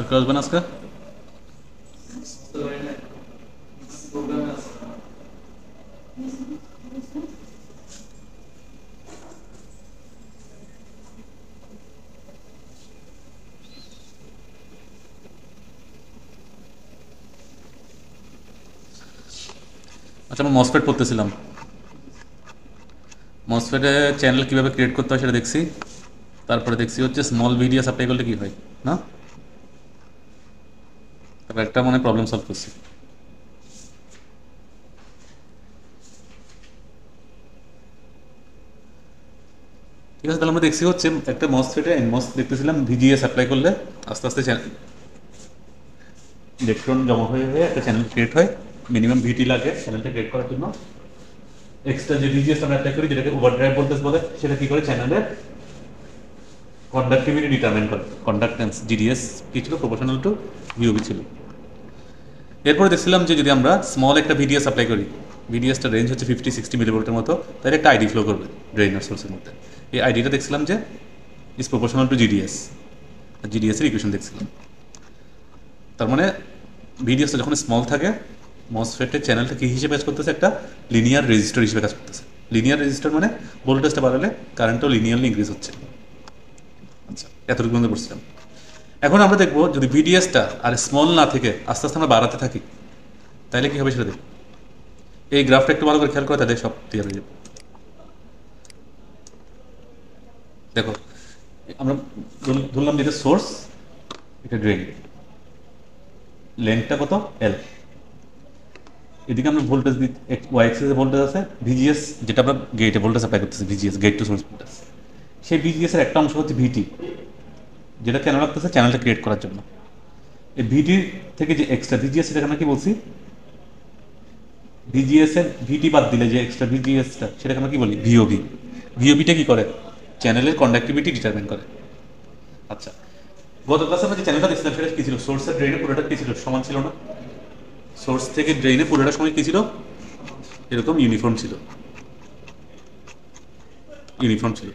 আর কেউ আসবেন আজকে? আচ্ছা, আমরা মসফেট পড়তেছিলাম। মসফেটে চ্যানেল কীভাবে ক্রিয়েট করতে হয় সেটা দেখছি। তারপরে দেখছি হচ্ছে স্মল ভিডিও সাপ্লাই করলে কী হয় না, তারপর একটা মানে প্রবলেম সলভ করছি। ঠিক আছে, তাহলে আমরা দেখছি হচ্ছে একটা মসফেটে এনমস দেখতেছিলাম ভিজিএস অ্যাপ্লাই করলে আস্তে আস্তে ইলেকট্রন জমা হয়ে হয়ে একটা চ্যানেল ক্রিয়েট হয়। মিনিমাম ভিটি লাগে চ্যানেলটা ক্রিয়েট করার জন্য। এক্সট্রা যে ভিজিএস আমরা অ্যাপ্লাই করি, যেটাকে ওভারড্রাইভ ভোল্টেজ বলে, সেটা কি করে চ্যানেলের কন্ডাক্টিভিটি ডিটারমাইন করে। কন্ডাক্টেন্স জিডিএস কি ছিল, প্রপোর্শনাল টু ভিওবি ছিল। এরপরে দেখছিলাম যে যদি আমরা স্মল একটা ভিডিএস অ্যাপ্লাই করি, ভিডিএসটা রেঞ্জ হচ্ছে 50-60 মিলিভোল্টের মতো, তাহলে একটা আইডি ফ্লো করবে ড্রেইনার সোর্সের মধ্যে। এই আইডিটা দেখছিলাম যে is proportional to GDS. GDS এর ইকুয়েশন দেখছিলাম। তার মানে ভিডিএসটা যখন স্মল থাকে, মসফেটের চ্যানেলটা কি হিসেবে কাজ করতেছে, একটা লিনিয়ার রেজিস্টার হিসেবে কাজ করতেছে। লিনিয়ার রেজিস্টার মানে ভোল্টেজটা বাড়ালে কারেন্টও লিনিয়ারলি ইনক্রিজ হচ্ছে। আচ্ছা, এতটুকু পর্যন্ত পড়ছিলাম। এখন আমরা দেখবো যদি ভিডিএসটা আর স্মল না থেকে আস্তে আস্তে আমরা বাড়াতে থাকি, তাহলে কি হবে সেটা দেখব। এই গ্রাফটা একটু ভালো করে খেয়াল করে, তাদের সব ক্লিয়ার হয়ে যাবে। দেখো, আমরা ধরলাম যেটা সোর্স, এটা ড্রেন, লেন্থটা কত এল। এদিকে আমরা ভোল্টেজ দিই, ওয়াই এক্সিসে ভোল্টেজ আছে, ভিজিএস যেটা আমরা গেটে ভোল্টেজ অ্যাপ্লাই করতেছি, VGS gate to source voltage. সেই ভিজিএস এর একটা অংশ হচ্ছে ভিটি, যেটা কেন রাখতেছে, চ্যানেলটা ক্রিয়েট করার জন্য। এই ভিটি থেকে যে এক্সট্রা ভিজিএস, সেটাকে আমরা কি বলছি, ভিজিএস এর ভিটি বাদ দিলে যে এক্সট্রা ভিজিএসটা, সেটাকে আমরা কি বলি, ভিওবি। ভিওবিটা কি করে, চ্যানেলের কন্ডাক্টিভিটি ডিটারমাইন করে। আচ্ছা, গত ক্লাসে আমরা যে চ্যানেলটা দেখছিলাম সেটা কি ছিল, সোর্সের ড্রেনে পুরোটা কি ছিল, সমান ছিল না। সোর্স থেকে ড্রেনে পুরোটা সময় কি ছিল, এরকম ইউনিফর্ম ছিল। ইউনিফর্ম ছিল,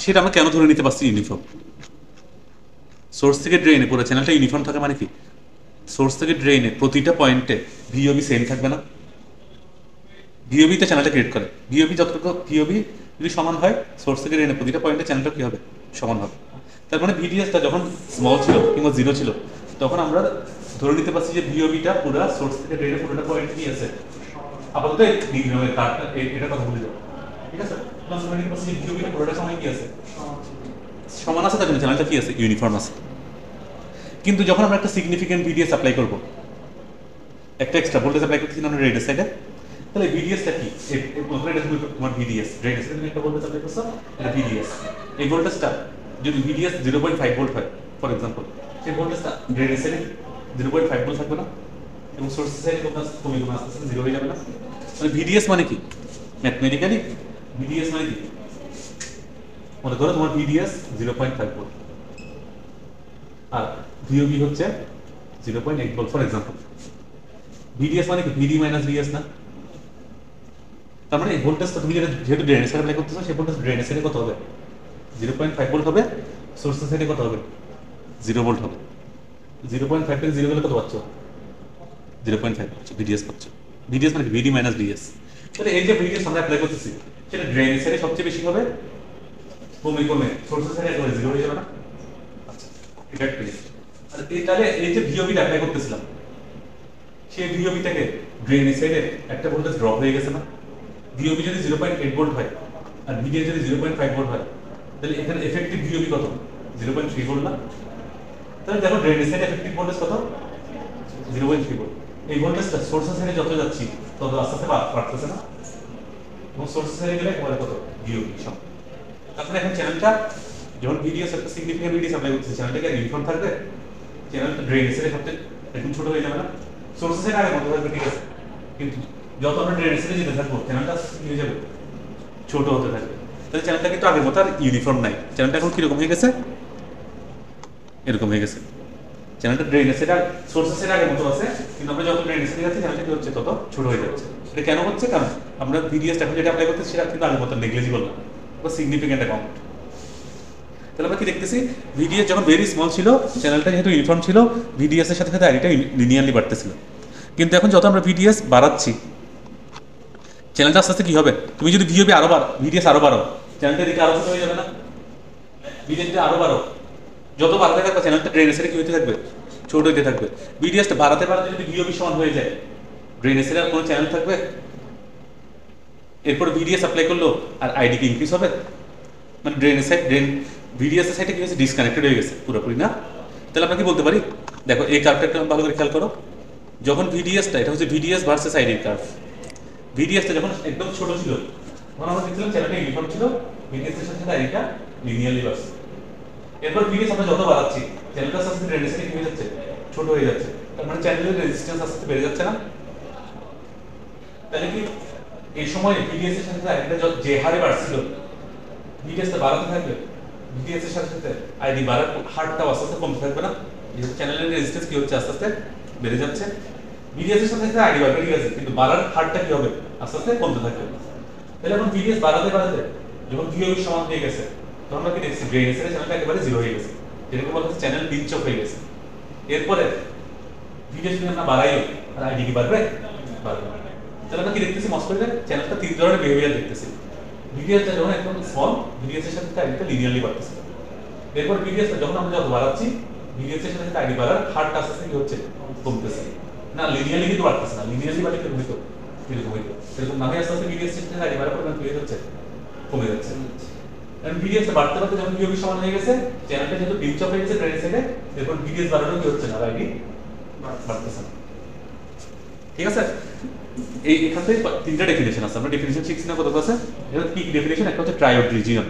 সেটা আমরা কেন ধরে নিতে পারছি ইউনিফর্ম। সোর্স থেকে ড্রেনে পুরো চ্যানেলটা ইউনিফর্ম থাকে মানে কি, সোর্স থেকে ড্রেনে প্রতিটা পয়েন্টে ভিওবি সেম থাকবে না। ভিওবিতে চ্যানেলটা ক্রিয়েট করে, ভিওবি যতটুকু ভিওবি যদি সমান হয়, সোর্স থেকে ড্রেনে প্রতিটা পয়েন্টে চ্যানেলটা কি হবে, সমান হবে। তার মানে ভিডিএসটা যখন স্মল ছিল কিংবা জিরো ছিল, তখন আমরা ধরে নিতে পারছি যে ভিওবিটা পুরো সোর্স থেকে ড্রেনে পুরোটা পয়েন্ট কি আছে, আপাতত এই কার্ডটা এটা কথা বলে যাবো। ঠিক আছে, আমরা ধরে নিতে পারছি যে ভিওবিটা পুরোটা সময় কি আছে, সমান আছে, তার জন্য চ্যানেলটা কি আছে, ইউনিফর্ম আছে। কিন্তু যখন আমরা একটা সিগনিফিকেন্ট ভিডিএস অ্যাপ্লাই করবো, একটা এক্সট্রা ভোল্টেজ অ্যাপ্লাই করতেছি আমরা রেডের সাইডে, তাহলে ভিডিএসটা কি, তোমার ভিডিএস রেডের সাইডে একটা ভোল্টেজ অ্যাপ্লাই করছো, এটা ভিডিএস। এই ভোল্টেজটা যদি ভিডিএস 0.5 ভোল্ট হয় ফর এক্সাম্পল, সেই ভোল্টেজটা রেডের সাইডে 0.5 ভোল্ট থাকবে না, এবং সোর্স সাইডে কমে আস্তে আস্তে জিরো হয়ে যাবে না। মানে ভিডিএস মানে কি, ম্যাথমেটিক্যালি ভিডিএস মানে কি, মনে করো তোমার ভিডিএস 0.5 ভোল্ট আর ভিওবি হচ্ছে 0.8 ভোল্ট ফর এক্সাম্পল। ভিডিএস মানে কি, ভিডি মাইনাস ভিএস না। তার মানে এই ভোল্টেজটা তুমি যেহেতু ড্রেনের সাইডে অ্যাপ্লাই করতেছো, সেই ভোল্টেজ ড্রেনের সাইডে কত হবে, 0.5 ভোল্ট হবে, সোর্সের সাইডে কত হবে, 0 ভোল্ট হবে। 0.5 থেকে 0 গেলে কত পাচ্ছ, 0.5 পাচ্ছ, ভিডিএস পাচ্ছ। ভিডিএস মানে ভিডি মাইনাস ভিএস। তাহলে এই যে ভিডিএস আমরা অ্যাপ্লাই করতেছি, সেটা ড্রেনের সাইডে সবচেয়ে বেশি হবে, কমে কমে সোর্সের সাইডে একেবারে 0 হয়ে যাবে না। আচ্ছা, এটা একটা জিনিস। আর তাহলে এই যে ভিওবিটা অ্যাপ্লাই করতেছিলাম, সেই ভিওবিটাকে ড্রেনের সাইডে একটা ভোল্টেজ ড্রপ হয়ে গেছে না। ভিওবি যদি 0.8 ভোল্ট হয় আর ভিডিএস যদি 0.5 ভোল্ট হয়, তাহলে এখানে এফেক্টিভ ভিওবি কত, 0.3 ভোল্ট না। তাহলে দেখো ড্রেনের সাইডে এফেক্টিভ ভোল্টেজ কত, 0.3 ভোল্ট। এই ভোল্টেজটা সোর্সের সাইডে যত যাচ্ছি তত আস্তে আস্তে বাড়তেছে না, এবং সোর্সের সাইডে গেলে একেবারে কত, ভিওবি সব। তারপরে এখন চ্যানেলটা যখন ভিডিএস একটা সিগনিফিকেন্ট ভিডিএস অ্যাপ্লাই করছে, চ্যানেলটাকে ইউনিফর্ম থাকবে, চ্যানেলটা ড্রেনের সাইডে সবচেয়ে একদম ছোট হয়ে যাবে না, সোর্সের সাইডে আগে মতো থাকবে, ঠিক আছে। কিন্তু যত আমরা ড্রেনের সাইডে যেতে থাকবো, চ্যানেলটা কি হয়ে যাবে, ছোট হতে থাকবে। তাহলে চ্যানেলটা কিন্তু আগের মতো আর ইউনিফর্ম নাই, চ্যানেলটা এখন কিরকম হয়ে গেছে, এরকম হয়ে গেছে। চ্যানেলটা ড্রেনের সাইডে সোর্সের সাইডে আগের মতো আছে, কিন্তু আমরা যত ড্রেনের সাইডে যাচ্ছি চ্যানেলটা কি হচ্ছে, তত ছোট হয়ে যাচ্ছে। এটা কেন হচ্ছে, কারণ আমরা ভিডিএস এখন যেটা অ্যাপ্লাই করতেছি সেটা কিন্তু আগের মতো নেগলিজিবল না, বা সিগনিফিকেন্ট অ্যামাউন্ট। তাহলে আমরা কি দেখতেছি, ভিডিএস যখন ভেরি স্মল ছিল, চ্যানেলটা যেহেতু ইউনিফর্ম ছিল, ভিডিএস এর সাথে সাথে আইডিটা লিনিয়ারলি বাড়তেছিল। কিন্তু এখন যত আমরা ভিডিএস বাড়াচ্ছি, চ্যানেলটা আস্তে আস্তে কি হবে, তুমি যদি ভিওবি আরো বাড়ো, ভিডিএস আরো বাড়ো, চ্যানেলটা দিকে আরো ছোট হয়ে যাবে না? ভিডিএসটা আরো বাড়ো, যত বাড়াতে থাকবে চ্যানেলটা ড্রেনেসের কি হতে থাকবে, ছোট হতে থাকবে। ভিডিএসটা বাড়াতে বাড়াতে যদি ভিওবি সমান হয়ে যায়, ড্রেনেসের আর কোনো চ্যানেল থাকবে? এরপর ভিডিএস অ্যাপ্লাই করলো আর আইডি কি ইনক্রিজ হবে? মানে ড্রেনের সাইড, ভিডিএস এর সাইডে কি হয়েছে, ডিসকানেক্টেড হয়ে গেছে পুরোপুরি না? তাহলে আমরা কি বলতে পারি, দেখো এই কার্ভটা একটু ভালো করে খেয়াল করো, যখন ভিডিএসটা, এটা হচ্ছে ভিডিএস ভার্সেস আইডির কার্ভ। ভিডিএসটা যখন একদম ছোট ছিল, তখন আমরা দেখছিলাম চ্যানেলটা ইউনিফর্ম ছিল, ভিডিএস এর সাথে আইডিটা লিনিয়ারলি বাড়ছে। এরপর ভিডিএস আমরা যত বাড়াচ্ছি, চ্যানেলটা আস্তে আস্তে ড্রেনের সাইডে কি হয়ে যাচ্ছে, ছোট হয়ে যাচ্ছে। তার মানে চ্যানেলের রেজিস্ট্যান্স আস্তে আস্তে বেড়ে যাচ্ছে না? তাহলে কি এই সময় ভিডিএস এর সাথে আইডিটা যে হারে বাড়ছিল, ভিডিএসটা বাড়াতে থাকবে, ভিডিএস এর সাথে সাথে আইডি বাড়ার হারটাও আস্তে আস্তে কমতে থাকবে না? যেহেতু চ্যানেলের রেজিস্ট্যান্স কি হচ্ছে, আস্তে আস্তে বেড়ে যাচ্ছে। ভিডিএস এর সাথে সাথে আইডি বাড়বে, ঠিক আছে, কিন্তু বাড়ার হারটা কি হবে, আস্তে আস্তে কমতে থাকবে। তাহলে এখন ভিডিএস বাড়াতে বাড়াতে যখন ভিওবি সমান হয়ে গেছে, তখন আমরা কি দেখছি, ড্রেনেজ এর চ্যানেলটা একেবারে জিরো হয়ে গেছে, যেটাকে বলা হচ্ছে চ্যানেল পিঞ্চ অফ হয়ে গেছে। এরপরে ভিডিএস যদি আমরা বাড়াই, আর আইডি কি বাড়বে? বাড়বে। তাহলে আমরা কি দেখতেছি, মসফেটের চ্যানেলটা তিন ধরনের বিহেভিয়ার দেখতেছি। ভিডিএসটা যখন একদম স্মল, ভিডিএস এর সাথে আইডিটা লিনিয়ারলি বাড়তেছে। এরপর ভিডিএসটা যখন আমরা যত বাড়াচ্ছি, ভিডিএস এর সাথে আইডি বাড়ার হারটা আস্তে আস্তে কি হচ্ছে, কমতেছে না? লিনিয়ারলি কিন্তু বাড়তেছে না, লিনিয়ারলি বাড়লে কি হইতো, এরকম হইতো। এরকম না হয়ে আস্তে আস্তে ভিডিএস এর সাথে আইডি বাড়ার পরিমাণ কি হচ্ছে, কমে যাচ্ছে। কারণ ভিডিএসটা বাড়তে বাড়তে যখন ভিওবি সমান হয়ে গেছে, চ্যানেলটা যেহেতু পিঞ্চ অফ হয়ে গেছে ড্রেনের সাইডে, এরপর ভিডিএস বাড়ানো কি হচ্ছে না, আইডি বাড়তেছে না। ঠিক আছে, এই এখান থেকে তিনটা ডেফিনেশন আছে, আমরা ডেফিনেশন শিখছি না কত আছে। এটা কি ডেফিনেশন? একটা হচ্ছে ট্রায়োড রিজিয়ন।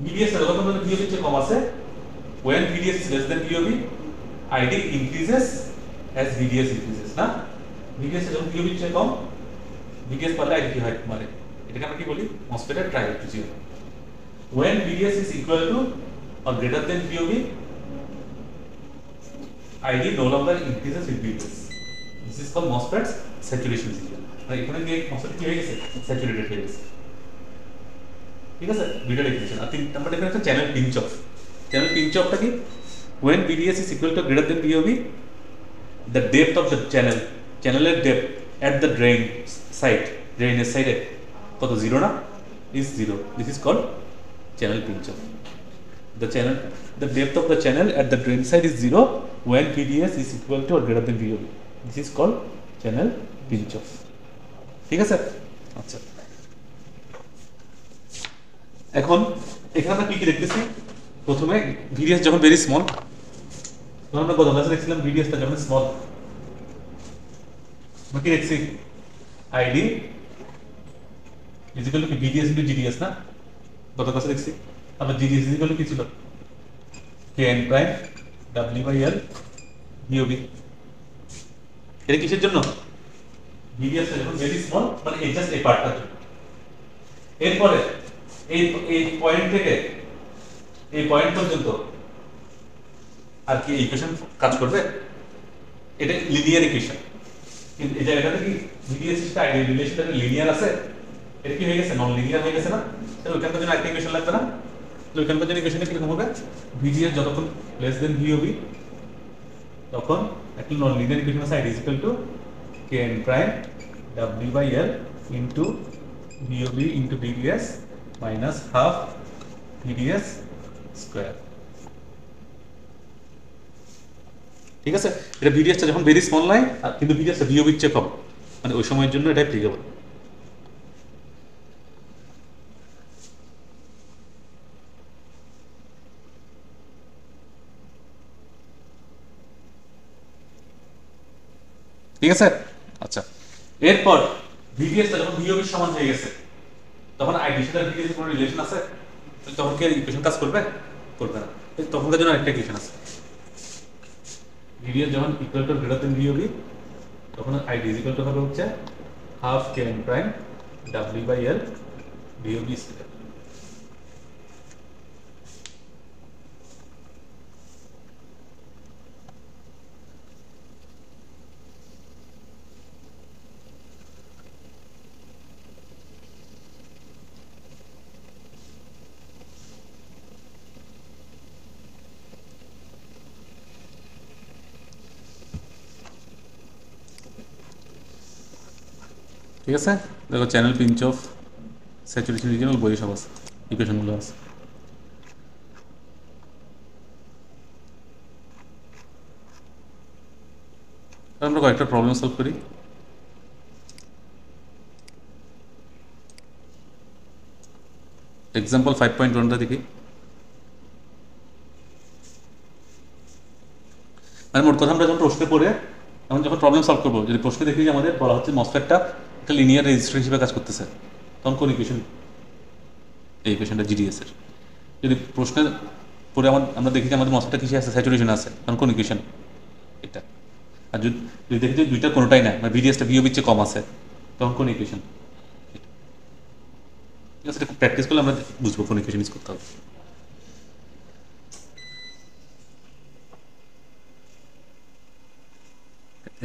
VDS এর যখন VOB এর চেয়ে কম আছে, when VDS is less than VOB, ID increases as VDS increases, না? VDS এর যখন VOB এর চেয়ে কম, VDS বাড়লে ID কি হয়, মানে এটাকে আমরা কি বলি, MOSFET এর triode region. when VDS is equal to or greater than VOB, ID no longer increases with VDS. This is called MOSFET's saturation region. মানে এখানে গিয়ে MOSFET কি হয়ে গেছে, স্যাচুরেটেড হয়ে গেছে। ঠিক আছে, দুইটা ডেফিনেশন। আর তিন number definition channel pinch off. Channel pinch অফটা কি, when VDS is equal to greater than VOB, the depth of the channel, চ্যানেলের depth at the drain side, ড্রেনের সাইডে কত, জিরো না, is zero. This is called channel pinch off. The depth of the channel at the drain side is zero when VDS is equal to or greater than VOB. This is called channel pinch off. ঠিক আছে, আচ্ছা। এখন এখানে আমরা কি কি দেখতেছি, প্রথমে ভিডিএস যখন ভেরি স্মল, তখন আমরা গত ক্লাসে দেখছিলাম ভিডিএসটা যখন স্মল, আমরা কি দেখছি, ID is equal to VDS into GDS, না? গত ক্লাসে দেখছি আমরা জিডিএস ইজ ইকুয়াল টু কি ছিল, kn প্রাইম w/l ভিওবি। এটা কিসের জন্য, ভিডিএসটা যখন ভেরি স্মল, মানে এই জাস্ট এই পার্টটার জন্য। এরপরে এই পয়েন্ট থেকে এই পয়েন্ট পর্যন্ত আর কি ইকুয়েশন কাজ করবে, এটা লিনিয়ার ইকুয়েশন। কিন্তু এই জায়গাটাতে কি ভিডিএস এর সাথে রিলেশনটা লিনিয়ার আছে, এটা কি হয়ে গেছে, নন লিনিয়ার হয়ে গেছে না? তাহলে ওইখানকার জন্য একটা ইকুয়েশন লাগবে না? তাহলে ওইখানকার জন্য ইকুয়েশনটা কিরকম হবে, ভিডিএস যতক্ষণ লেস দেন ভিওবি, তখন একটা নন লিনিয়ার ইকুয়েশন আছে, ID is equal to kn prime w/l into VOB into VDS minus half VDS square. ঠিক আছে, এটা ভিডিএসটা যখন ভেরি স্মল নাই, আর কিন্তু ভিডিএসটা ভিওবির চেয়ে কম, মানে ওই সময়ের জন্য এটা অ্যাপ্লিকেবল। ঠিক আছে, আচ্ছা। এরপর ভিডিএসটা যখন ভিওবির সমান হয়ে গেছে, তখন আইডির সাথে ভিডিএস এর কোনো রিলেশন আছে, তখন কি ইকুয়েশন কাজ করবে, করবে না। তখনকার জন্য একটা ইকুয়েশন আছে, ভিডিএস যখন equal to greater than VOB, তখন আইডি ইজ ইকুয়াল টু হবে হচ্ছে half kn prime w/l VOB square. ঠিক আছে, দেখো channel pinch off saturation region বই সব আছে, ইকুয়েশনগুলো আছে। আমরা কয়েকটা প্রবলেম সলভ করি। এক্সাম্পল 5.1টা দেখি। মানে মোট কথা আমরা যখন প্রশ্নে পড়ে এখন যখন প্রবলেম সলভ করবো, যদি প্রশ্নে দেখি যে আমাদের বলা হচ্ছে মসফেটটা একটা লিনিয়ার রেজিস্টার হিসেবে কাজ করতেছে, তখন কোন ইকুয়েশন? এই ইকুয়েশনটা জিডিএস এর। যদি প্রশ্নে পড়ে আমরা দেখি যে আমাদের মসফেটটা কিসে আছে, স্যাচুরেশন আছে, তখন কোন ইকুয়েশন? এটা। আর যদি দেখি যে দুইটা কোনোটাই না, মানে ভিডিএসটা ভিওবির চেয়ে কম আছে, তখন কোন ইকুয়েশন? ঠিক আছে, প্র্যাকটিস করলে আমরা বুঝবো কোন ইকুয়েশন ইউজ করতে হবে।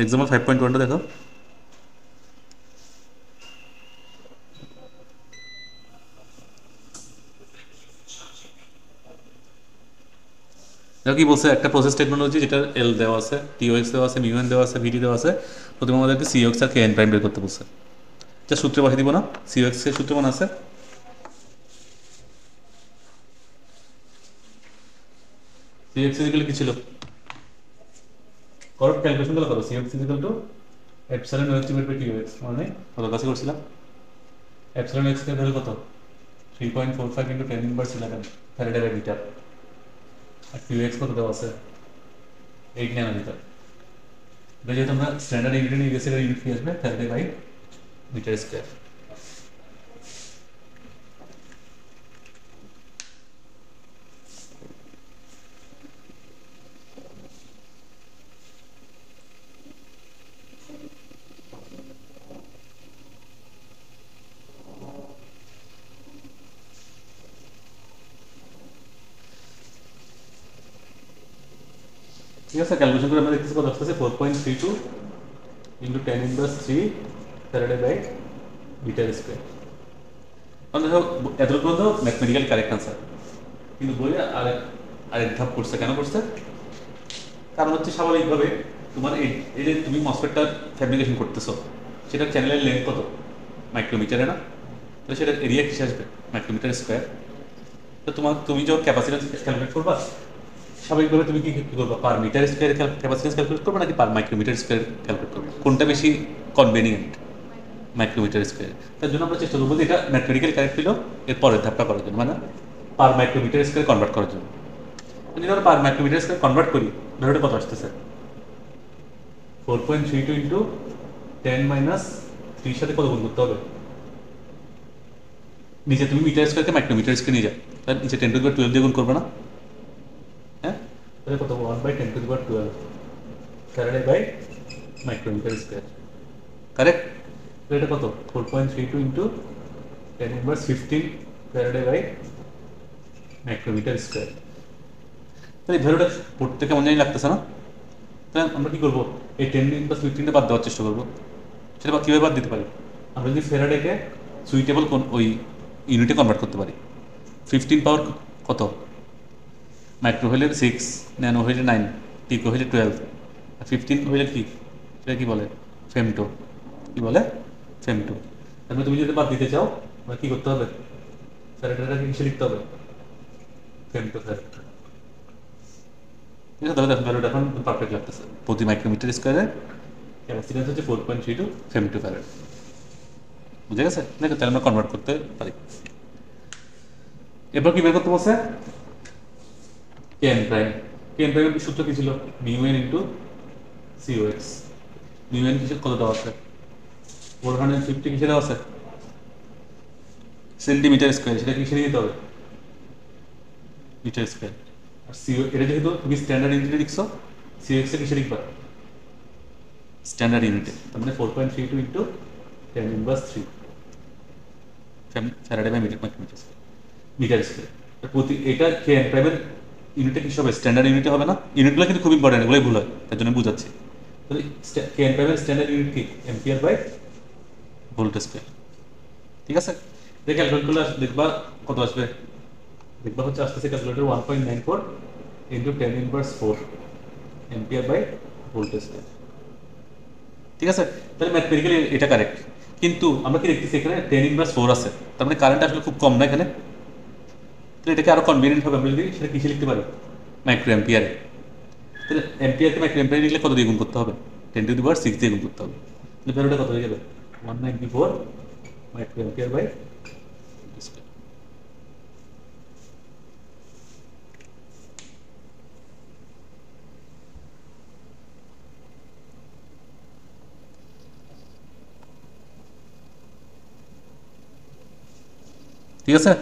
এক্সাম্পল 5.1টা দেখো। দেখো কি বলছে, একটা প্রসেস টেকনোলজি যেটা এল দেওয়া আছে, টিওএক্স দেওয়া আছে, মিউএন দেওয়া আছে, ভিডি দেওয়া আছে, প্রথমে আমাদেরকে সিওএক্স আর কেএন প্রাইম বের করতে বলছে। যা সূত্রে বসে দিব না, সিওএক্স এর সূত্র মনে আছে? সিওএক্স ইকুয়াল কি ছিল? করো ক্যালকুলেশন গুলো করো। COX equal to epsilon OX divide by TOX, মানে কত কাছে করছিলাম? এপসাইলন এক্স এর ভ্যালু কত? 3.45 into 10 inverse 11 Faraday by metre. আর টিওএক্স কত দেওয়া আছে? 8 ন্যানোমিটার। এটা যেহেতু আমরা স্ট্যান্ডার্ড ইউনিট নিয়ে গেছি, এটা ইউনিট কি আসবে? Faraday by metre square. ঠিক আছে, ক্যালকুলেশন করে আমরা দেখতেছি কত আসছে, 4.32 into 10 inverse 3 faraday by metre square. মানে দেখো এতটুকু তো ম্যাথমেটিক্যালি কারেক্ট আনসার, কিন্তু বইয়ে আরেক ধাপ করছে। কেন করছে? কারণ হচ্ছে স্বাভাবিকভাবে তোমার এই যে তুমি মসফেটটা ফ্যাব্রিকেশন করতেছো, সেটার চ্যানেলের লেন্থ কত? মাইক্রোমিটারে না? তো সেটার এরিয়া কিসে আসবে? Micrometre square. তো তুমি যখন ক্যাপাসিটেন্স ক্যালকুলেট করবা, স্বাভাবিকভাবে তুমি কি করবা? Per metre square capacitance calculate করবে নাকি পার মাইক্রোমিটার স্কোয়ার ক্যালকুলেট করবে? কোনটা বেশি কনভেনিয়েন্ট? Micrometer square. তার জন্য আমরা চেষ্টা করবো যে এটা ম্যাথমেটিক্যালি কারেক্ট ছিল এর পরের ধাপটা করার জন্য, মানে পার মাইক্রোমিটার স্কোয়ার কনভার্ট করার জন্য। যদি আমরা পার মাইক্রোমিটার স্কোয়ার কনভার্ট করি, ধরো এটা কত আসতেছে? 4.32 ইন্টু 10 মাইনাস 3 সাথে কত গুণ করতে হবে? নিচে তুমি মিটার স্কোয়ারকে মাইক্রোমিটার স্কোয়ার নিয়ে যাও, তাহলে নিচে 10 টু দি পাওয়ার 12 দিয়ে গুণ করবে না? হ্যাঁ, তাহলে কত? 1/10 to the power 12 faraday by micrometre square. Correct? তাহলে এটা কত? 4.32 into 10 inverse 15 faraday by micrometre square. তাহলে এই ভ্যালুটা পড়তে কেমন জানি লাগতেছে না? তাহলে আমরা কি করবো? এই 10 ইনভার্স 15টা বাদ দেওয়ার চেষ্টা করবো। সেটা কীভাবে বাদ দিতে পারি? আমরা যদি ফ্যারাডেকে সুইটেবল ওই ইউনিটে কনভার্ট করতে পারি। 15 পাওয়ার কত? মাইক্রো হইলে 6, ন্যানো হইলে 9, পিকো হইলে 12, আর 15 হইলে কি? সেটা কি বলে? ফেমটো। কি বলে? ফেমটো। তারপরে তুমি যদি বাদ দিতে চাও, কী করতে হবে? ফ্যারাডেটাকে কিসে লিখতে হবে? Femto farad. ঠিক আছে, তাহলে দেখো ভ্যালুটা এখন পারফেক্ট লাগতেছে। প্রতি মাইক্রোমিটার স্কোয়ারে ক্যাপাসিটেন্স হচ্ছে 4.32 ফেমটো ফ্যারাড। বুঝে গেছে? দেখো তাহলে আমরা কনভার্ট করতে পারি। এরপর কি বের করতে বলছে? KN prime. কেএন প্রাইমের সূত্র কি ছিল? মিউএন ইন্টু সিওএক্স। মিউএন কিসের কত দেওয়া আছে? 450 কিসে দেওয়া আছে? Centimetre square. সেটা কিসে নিয়ে যেতে হবে? Metre square. আর সিও, এটা যেহেতু তুমি স্ট্যান্ডার্ড ইউনিটে লিখছো, সিওএক্স এ কিসে লিখবা? স্ট্যান্ডার্ড ইউনিটে। তার মানে 4.32 into 10 inverse 3 faraday by metre square. প্রতি এটা কেএন প্রাইমের ইউনিটে কি হবে? স্ট্যান্ডার্ড ইউনিটে হবে না? ইউনিটগুলো কিন্তু খুব ইম্পর্টেন্ট, এগুলোই ভুল হয়, তার জন্য বুঝাচ্ছি। তাহলে কেএন প্রাইমের স্ট্যান্ডার্ড ইউনিট কি? Ampere by volt square. ঠিক আছে, দেখে ক্যালকুলেট করলে দেখবা কত আসবে। দেখবা হচ্ছে আসতেছে calculator 1.94 into 10 inverse 4 ampere by volt square. ঠিক আছে, তাহলে ম্যাথমেটিক্যালি এটা কারেক্ট। কিন্তু আমরা কি দেখতেছি এখানে 10 ইনভার্স 4 আছে, তার মানে কারেন্ট আসলে খুব কম না এখানে। তো এটাকে আরো কনভিনিয়েন্ট হবে আমরা যদি সেটা কিসে লিখতে পারি, মাইক্রো অ্যাম্পিয়ারে। তাহলে অ্যাম্পিয়ারকে মাইক্রো অ্যাম্পিয়ারে লিখলে কত দিয়ে গুণ করতে হবে, 10⁻6 দিয়ে গুণ করতে হবে। তাহলে ভ্যালুটা কত হয়ে যাবে, 194 মাইক্রো অ্যাম্পিয়ার বাই। ঠিক আছে।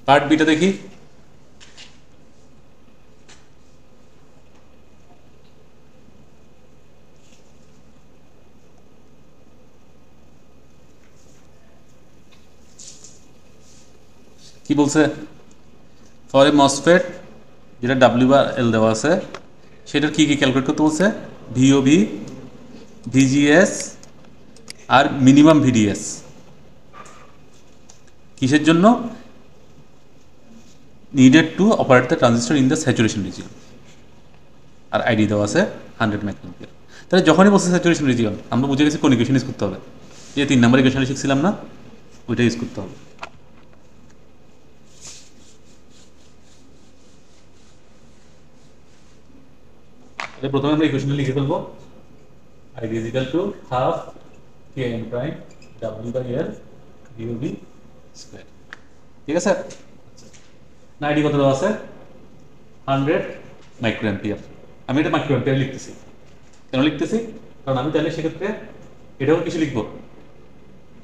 পার্ট বিটা দেখি। কি বলছে, ফর এ মসফেট যেটা W/L দেওয়া আছে সেটার কি কি ক্যালকুলেট করতে বলছে, VOB, VGS আর মিনিমাম VDS। কিসের জন্য, needed to operate the transistor in the saturation region. আর আইডি দেওয়া আছে 100 মাইক্রোঅ্যাম্পিয়ার। তাহলে যখনই বলছে স্যাচুরেশন রিজিয়ন আমরা বুঝে গেছি কোন ইকুয়েশন ইউজ করতে হবে, যে 3 নম্বর ইকুয়েশন শিখছিলাম না, ওইটা ইউজ করতে হবে। তাহলে প্রথমে আমরা ইকুয়েশনটা লিখে ফেলবো, ID is equal to half Kn prime W/L VOB square. ঠিক আছে। না আইডি কত দেওয়া আছে, 100 মাইক্রোঅ্যাম্পিয়ার। আমি এটা মাইক্রোঅ্যাম্পিয়ার লিখতেছি, কেন লিখতেছি, কারণ আমি তাহলে সেক্ষেত্রে এটাও কিছু লিখবো,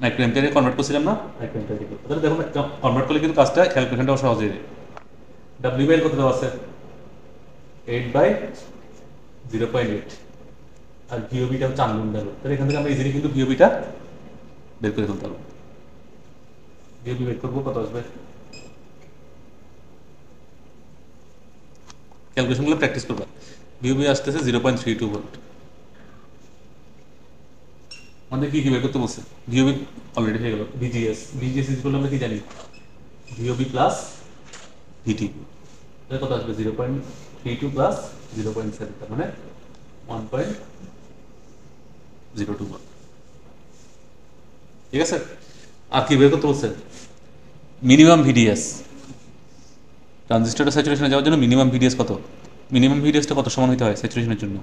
মাইক্রোঅ্যাম্পিয়ারে কনভার্ট করছিলাম না, মাইক্রোঅ্যাম্পিয়ার লিখবো। তাহলে দেখো কনভার্ট করলে কিন্তু কাজটা ক্যালকুলেশনটাও সহজ হয়ে যায়। W/L কত দেওয়া আছে, 8/0.8, আর VOBটা হচ্ছে আননোন ভ্যালু। তাহলে এখান থেকে আমরা ইজিলি কিন্তু VOBটা বের করে ফেলতে পারবো। VOB বের করবো, কত আসবে, ক্যালকুলেশনগুলো প্র্যাকটিস করবা। VOB আসতেছে 0.32 ভোল্ট। আমাদের কি কি বের করতে বলছে, VOB অলরেডি হয়ে গেল। VGS ইজ বলে আমরা কি জানি, VOB প্লাস VT। তাহলে কত আসবে, 0.32 প্লাস 0.7, তার মানে 1.02 ভোল্ট। ঠিক আছে। আর কি বের করতে বলছে, মিনিমাম VDS। ট্রানজিস্টরটা স্যাচুরেশনে যাওয়ার জন্য মিনিমাম VDS কত, মিনিমাম VDSটা কত সমান হতে হয় স্যাচুরেশনের জন্য।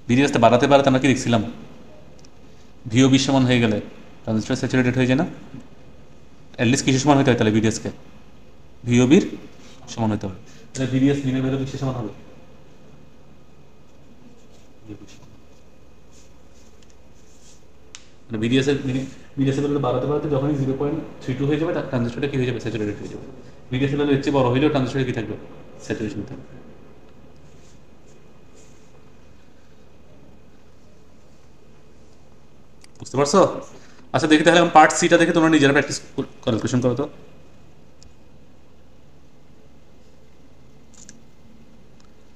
VDSটা বাড়াতে বাড়াতে আমরা কি দেখছিলাম, VOB সমান হয়ে গেলে ট্রানজিস্টর স্যাচুরেটেড হয়ে যায় না। অ্যাটলিস্ট কিসের সমান হতে হয় তাহলে VDSকে, VOBর সমান হতে হবে। তাহলে VDS মিনিমাম ভ্যালু কিসের সমান হবে, মানে VDS এর ভ্যালু বাড়াতে বাড়াতে যখনই 0.32 হয়ে যাবে ট্রানজিস্টরটা কি হয়ে যাবে, স্যাচুরেটেড হয়ে যাবে। VDS এর ভ্যালু এর চেয়ে বড় হইলেও ট্রানজিস্টরে কি থাকবে, স্যাচুরেশন থাকবে। বুঝতে পারছো। আচ্ছা দেখি তাহলে পার্ট সিটা দেখে তোমরা নিজেরা প্র্যাকটিস ক্যালকুলেশন করো তো।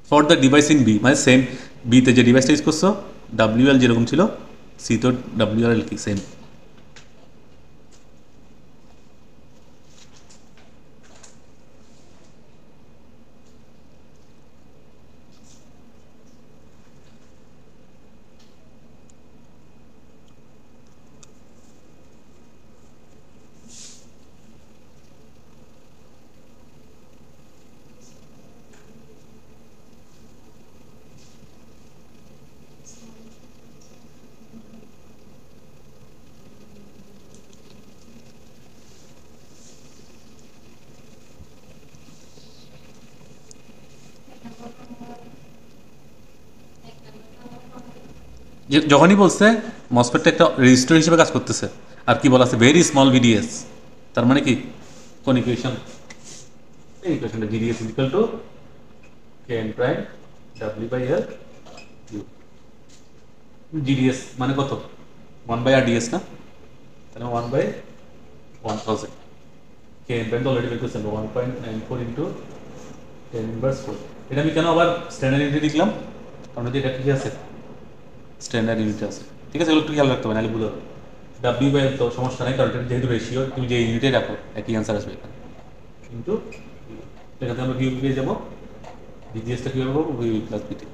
For the device in B, মানে সেম বিতে যে ডিভাইসটা ইউজ করছো WL যেরকম ছিল, সি তো WL কি সেম। যখনই বলছে মসফেটটা একটা রেজিস্টর হিসেবে কাজ করতেছে, আর কি বলা আছে, ভেরি স্মল VDS, তার মানে কি কোন ইকুয়েশন, এই ইকুয়েশনটা VDS is equal to Kn prime W/L U। GDS মানে কত, 1/RDS না, তাহলে 1/1000। Kn প্রাইম তো অলরেডি বের করছেন, 1.94 ইন্টু 10⁻⁴। এটা আমি কেন আবার স্ট্যান্ডার্ড ইউনিটে লিখলাম, কারণ এটা কি আছে, স্ট্যান্ডার্ড ইউনিট আছে। ঠিক আছে, এগুলো একটু খেয়াল রাখতে হবে, নাহলে ভুল হবে। ডাব্লিউ বাই এল তো সমস্যা নেই, কারণ এটা যেহেতু রেশিও তুমি যে ইউনিটে রাখো একই অ্যান্সার আসবে এখানে। কিন্তু এখানে আমরা ভিউবি পেয়ে যাবো, ভিজিএসটা কীভাবে পাবো, ভিউবি প্লাস ভিটি।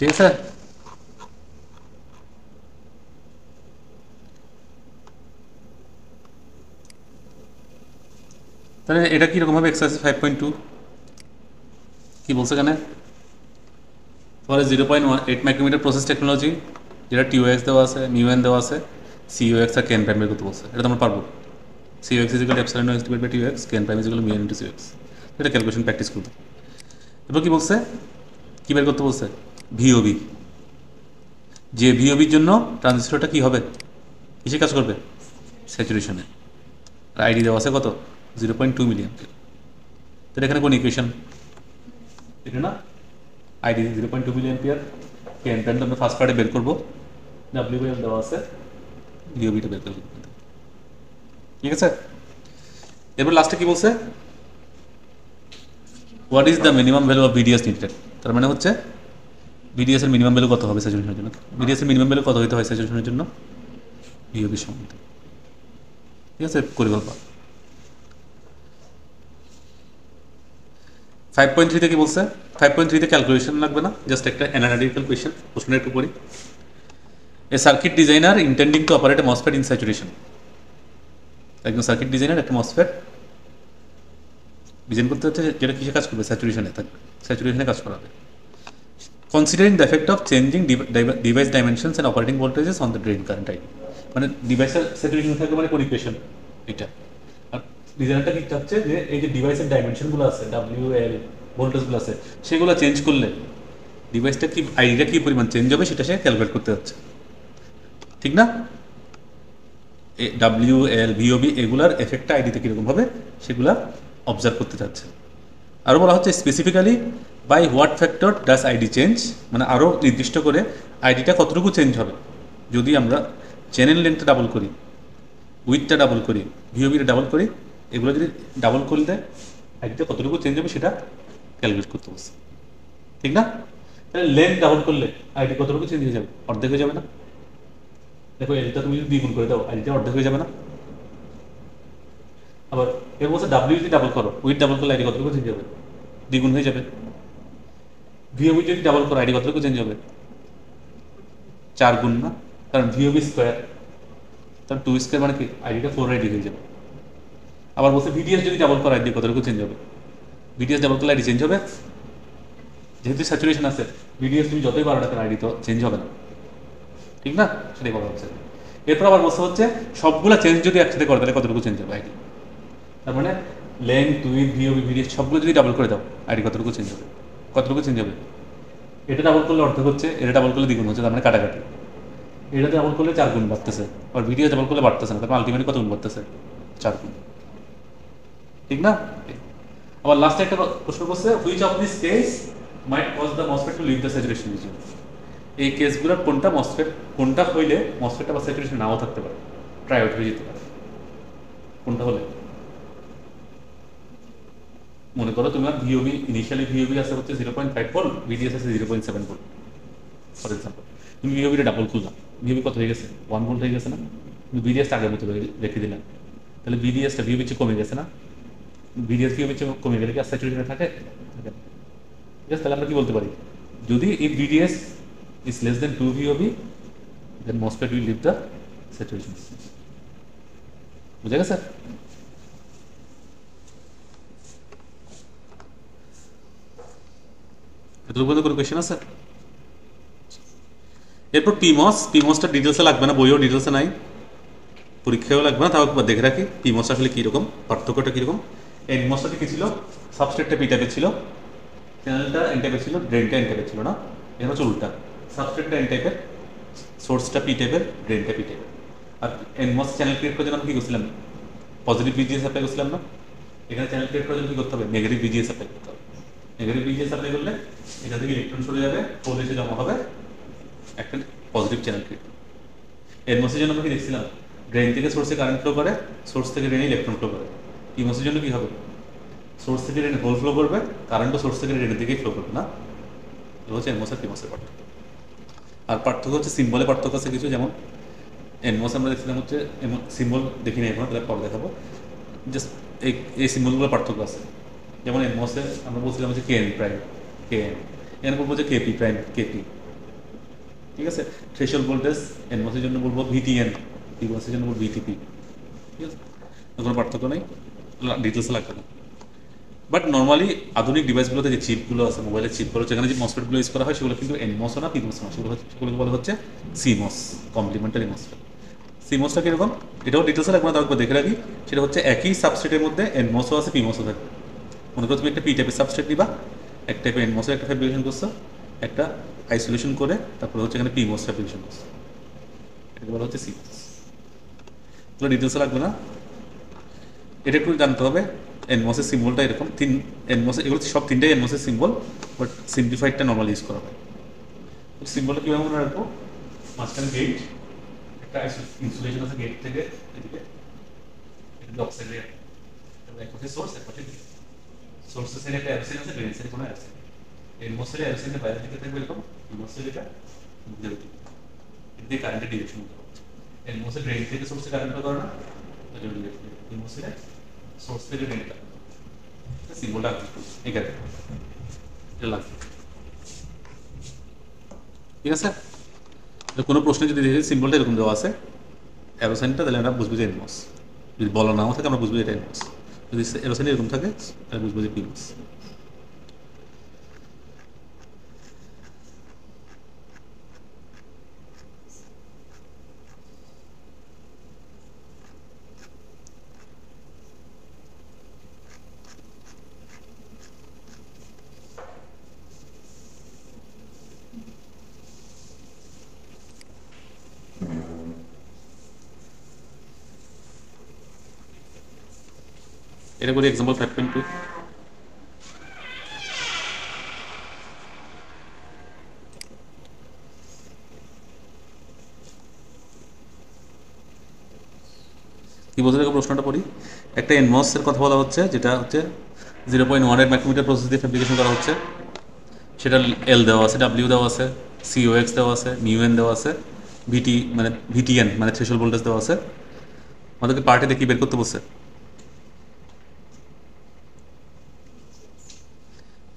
ঠিক আছে, তাহলে এটা কীরকম হবে? এক্সারসাইজ 5.2 কি বলছে এখানে? ফর 0.18 মাইক্রোমিটার প্রসেস টেকনোলজি, যেটা টিওএক্স দেওয়া আছে, মিউএন দেওয়া আছে, সিওএক্স আর কেন প্রাইম বের করতে বলছে। এটা তো আমরা পারবো। COX equal epsilon X divide by TOX, KN prime equal mu N into COX. এটা ক্যালকুলেশন প্র্যাকটিস করবো। এরপর কি বলছে, কী বের করতে বলছে? ভিওবি। যে ভিওবির জন্য ট্রানজিস্টরটা কী হবে, কিসে কাজ করবে? স্যাচুরেশনে। আর আইডি দেওয়া আছে কত? 0.2 মিলিয়ন। তাহলে এখানে কোন ইকুয়েশন এটা না, আইডি 0.2 মিলিয়ন পিয়ার, কেন প্রাইম আমরা ফার্স্ট পার্টে বের করবো, ডাব্লিউ বাই এল দেওয়া আছে, ভিওবিটা বের করবো। ঠিক আছে, এরপর লাস্টে কি বলছে? What is the minimum value of VDS needed. তার মানে হচ্ছে ভিডিএস এর মিনিমাম ভ্যালু কত হবে স্যাচুরেশনের জন্য? ভিডিএস এর মিনিমাম ভ্যালু কত হইতে হয় স্যাচুরেশনের জন্য? ভিওবির সমান। ঠিক আছে, পরিকল্পনা 5.3 কি বলছে? 5.3 ক্যালকুলেশন লাগবে না, জাস্ট একটা অ্যানালিটিক্যাল কোয়েশ্চেন। প্রশ্নটা একটু পড়ি। A circuit designer intending to operate a MOSFET in saturation. একজন সার্কিট ডিজাইনার একটা মসফেট ডিজাইন করতে হচ্ছে যেটা কিসে কাজ করবে? স্যাচুরেশনে থাকবে, স্যাচুরেশনে কাজ করাবে। Considering the effect of changing device dimensions and operating voltages on the drain current ID. মানে ডিভাইসের স্যাচুরেশন থাকবে, মানে কোন ইকুয়েশন এটা। আর ডিজাইনারটা কি চাচ্ছে যে এই যে ডিভাইসের ডাইমেনশনগুলো আছে, ডাব্লিউ এল ভোল্টেজগুলো আছে, সেগুলো চেঞ্জ করলে ডিভাইসটা কি, আইডিটা কি পরিমাণ চেঞ্জ হবে সেটা সে ক্যালকুলেট করতে যাচ্ছে। ঠিক না? ডাব্লিউ এল ভিওবি এগুলার এফেক্টটা আইডিতে কীরকম হবে সেগুলা অবজার্ভ করতে চাচ্ছে। আরও বলা হচ্ছে specifically by what factor does ID change, মানে আরও নির্দিষ্ট করে আইডিটা কতটুকু চেঞ্জ হবে যদি আমরা চ্যানেল লেন্থটা ডাবল করি, উইথটা ডাবল করি, ভিওবিটা ডাবল করি, এগুলো যদি ডাবল করলে আইডিটা কতটুকু চেঞ্জ হবে সেটা ক্যালকুলেট করতে বলছে। ঠিক না? তাহলে লেন্থ ডাবল করলে আইডি কতটুকু চেঞ্জ হয়ে যাবে? অর্ধেক হয়ে যাবে না? দেখো এলটা তুমি যদি দ্বিগুণ করে দাও আইডিটা অর্ধেক হয়ে যাবে না? আবার এর বলছে ডাব্লিউ যদি ডাবল করো, উইথ ডাবল করলে আইডি কতটুকু চেঞ্জ হবে? দ্বিগুণ হয়ে যাবে। ভিওবি যদি ডাবল করো আইডি কতটুকু চেঞ্জ হবে? 4 গুণ না, কারণ ভিওবি স্কোয়ার, তার 2 স্কোয়ার মানে কি আইডিটা 4 আইডি হয়ে যাবে। আবার বলছে ভিডিএস যদি ডাবল করো আইডি কতটুকু চেঞ্জ হবে? ভিডিএস ডাবল করলে আইডি চেঞ্জ হবে, যেহেতু স্যাচুরেশন আছে। ভিডিএস তুমি যতই বারো টাকার আইডি তো চেঞ্জ হবে না। ঠিক না? সেটাই বলা হচ্ছে। এরপর আবার বলছে হচ্ছে সবগুলা চেঞ্জ যদি একসাথে করে তাহলে কতটুকু চেঞ্জ হবে আইডি। তার মানে লেন্থ, উইথ, ভিওবি, ভিডিএস সবগুলো যদি ডাবল করে দাও আইডি কতটুকু চেঞ্জ হবে? কতটুকু চেঞ্জ হবে? এটা ডাবল করলে অর্ধেক হচ্ছে, এটা ডাবল করলে দ্বিগুণ হচ্ছে, তার মানে কাটাকাটি। এটা ডাবল করলে 4 গুণ বাড়তেছে, আর ভিডিও ডাবল করলে বাড়তেছে না, তারপর আলটিমেটলি কত গুণ বাড়তেছে? 4 গুণ। ঠিক না? আবার লাস্টে একটা প্রশ্ন করছে, which of this case might cause the MOSFET to leave the saturation region. এই কেসগুলোর কোনটা মসফেট, কোনটা হইলে মসফেটটা বা স্যাচুরেশন নাও থাকতে পারে, ট্রাইওড হয়ে যেতে পারে। কোনটা হলে? মনে করো তোমার ভিওবি ইনিশিয়ালি ভিওবি আছে হচ্ছে 0.5 ভোল্ট, ভিডিএস আছে 0.7 ভোল্ট ফর এক্সাম্পল। তুমি ভিওবিটা ডাবল খুললাম, ভিওবি কত হয়ে গেছে? 1 ভোল্ট হয়ে গেছে না? তুমি ভিডিএস আগের মতো রেখে দিলাম, তাহলে বিডিএসটা ভিওবি চেয়ে কমে গেছে না, বিডিএস ভিওবি চেয়ে কমে গেলে কি আর স্যাচুরেশনে থাকে? থাকে না। ঠিক আছে, তাহলে আমরা কি বলতে পারি, যদি if VDS is less than 2 VOB then MOSFET will leave the saturation. বুঝা গেছে? এত পর্যন্ত কোনো কোয়েশ্চেন আছে? এরপর পিমসটা ডিটেলসে লাগবে না, বইও ডিটেলসে নাই, পরীক্ষায়ও লাগবে না, তাও একবার দেখে রাখি পিমস আসলে কীরকম, পার্থক্যটা কীরকম। এনমসটা কী ছিল, সাবস্ট্রেটটা পি টাইপের ছিল, চ্যানেলটা এন টাইপের ছিল, ড্রেনটা এন টাইপের ছিল না, এটা হচ্ছে উল্টা, সাবস্ট্রেটটা এন টাইপের, সোর্সটা পি টাইপের, ড্রেনটা পি টাইপের। আর এনমস চ্যানেল ক্রিয়েট করার জন্য আমরা কী করছিলাম, পজিটিভ বিজিএস অ্যাপ্লাই করছিলাম না, এখানে চ্যানেল ক্রিয়েট করার জন্য কী করতে হবে, নেগেটিভ বিজিএস অ্যাপ্লাই করতে হবে। নেগেটিভ বিজিএস অ্যাপ্লাই করলে এটা থেকে ইলেকট্রন চলে যাবে, হোল এসে জমা হবে, একটা পজিটিভ চ্যানেল ক্রিয়েট। এনমসের জন্য আমরা কি দেখছিলাম, ড্রেন থেকে সোর্সে কারেন্ট ফ্লো করে, সোর্স থেকে ড্রেনে ইলেকট্রন ফ্লো করে। ইমসের জন্য কি হবে, সোর্স থেকে ড্রেনে হোল ফ্লো করবে, কারেন্টও সোর্স থেকে ড্রেনের দিকেই ফ্লো করবে না। এগুলো হচ্ছে এনমস আর পিমসের পার্থক্য। আর পার্থক্য হচ্ছে সিম্বলে পার্থক্য আছে কিছু, যেমন এনমস আমরা দেখছিলাম হচ্ছে সিম্বল দেখি না এখন, তাহলে পরে দেখাবো, জাস্ট এই সিম্বলগুলো পার্থক্য আছে। যেমন এনমসে আমরা বলছিলাম হচ্ছে কে N prime, K N, N বলবো যে কেপি প্রাইম, কেপি। ঠিক আছে, থ্রেশহোল্ড ভোল্টেজ এনমসের জন্য বলবো ভিটিএন, পিমসের জন্য বলবো ভিটিপি। ঠিক আছে, কোনো পার্থক্য নেই, ডিটেলসে লাগবে না। বাট নর্মালি আধুনিক ডিভাইসগুলোতে যে চিপগুলো আছে, মোবাইলের চিপগুলো, যেখানে যে মসফেটগুলো ইউজ করা হয় সেগুলো কিন্তু এনমসও না, পিমসও না, সেগুলোকে বলা হচ্ছে সিমস, কমপ্লিমেন্টারি মসফেট। সিমসটা কীরকম, এটাও ডিটেলসে লাগবে না, তাও একবার দেখে রাখি। সেটা হচ্ছে একই সাবস্ট্রেটের মধ্যে এনমসও আছে, পিমসও থাকবে। মনে করো তুমি একটা পি টাইপের সাবস্ট্রেট নিবা, এক টাইপের এনমসের একটা ফ্যাব্রিকেশন করছো, একটা আইসোলেশন করে তারপরে হচ্ছে এখানে পিমস ফ্যাব্রিকেশন করছো, এটাকে বলা হচ্ছে সিমস। এগুলো ডিটেলসে লাগবে না, এটা একটু জানতে হবে। এনমসের সিম্বলটা এরকম, এনমসের এগুলো সব তিনটাই এনমসের সিম্বল, বাট সিম্পলিফাইডটা নর্মালি ইউজ করা হয়। সিম্বলটা কীভাবে মনে রাখবো, মাঝখানে গেট, একটা ইনসুলেশন আছে গেট থেকে এদিকে, এটা অক্সাইডের, এক পাশে সোর্স, এক পাশে ড্রেন। সোর্সের সাইডে একটা অ্যাবসেন্ট আছে, ড্রেন সাইডে কোনো অ্যাবসেন্ট। এনমসের অ্যাবসেন্টের বাইরের দিকে থাকবে এরকম, এনমসের এটা মুখের দিকে, এদিকে কারেন্টের ডিরেকশন হতে হবে। এনমসের ড্রেন থেকে সোর্সে কারেন্ট করে না, এনমসের সোর্স থেকে ড্রেনটা সিম্বলটা এখানে এটা লাগবে। ঠিক আছে, কোনো প্রশ্নে যদি দেখি সিম্বলটা এরকম দেওয়া আছে অ্যারোসাইনটা, তাহলে আমরা বুঝবো যে এনমস। যদি বলা নাও থাকে আমরা বুঝবো যে এটা এনমস, যদি অ্যারোসাইন এরকম থাকে তাহলে বুঝবো যে পিমস। এটা করি এক্সাম্পল 5.2। কি বলতে দেখো প্রশ্নটা পড়ি। একটা এনমসের কথা বলা হচ্ছে, যেটা হচ্ছে 0.18 মাইক্রোমিটার প্রসেস দিয়ে ফ্যাব্রিকেশন করা হচ্ছে। সেটা এল দেওয়া আছে, ডাব্লিউ দেওয়া আছে, সিওএক্স দেওয়া আছে, মিউএন দেওয়া আছে, ভিটি মানে ভিটিএন মানে থ্রেশহোল্ড ভোল্টেজ দেওয়া আছে। আমাদেরকে পার্টি দেখি বের করতে বলছে,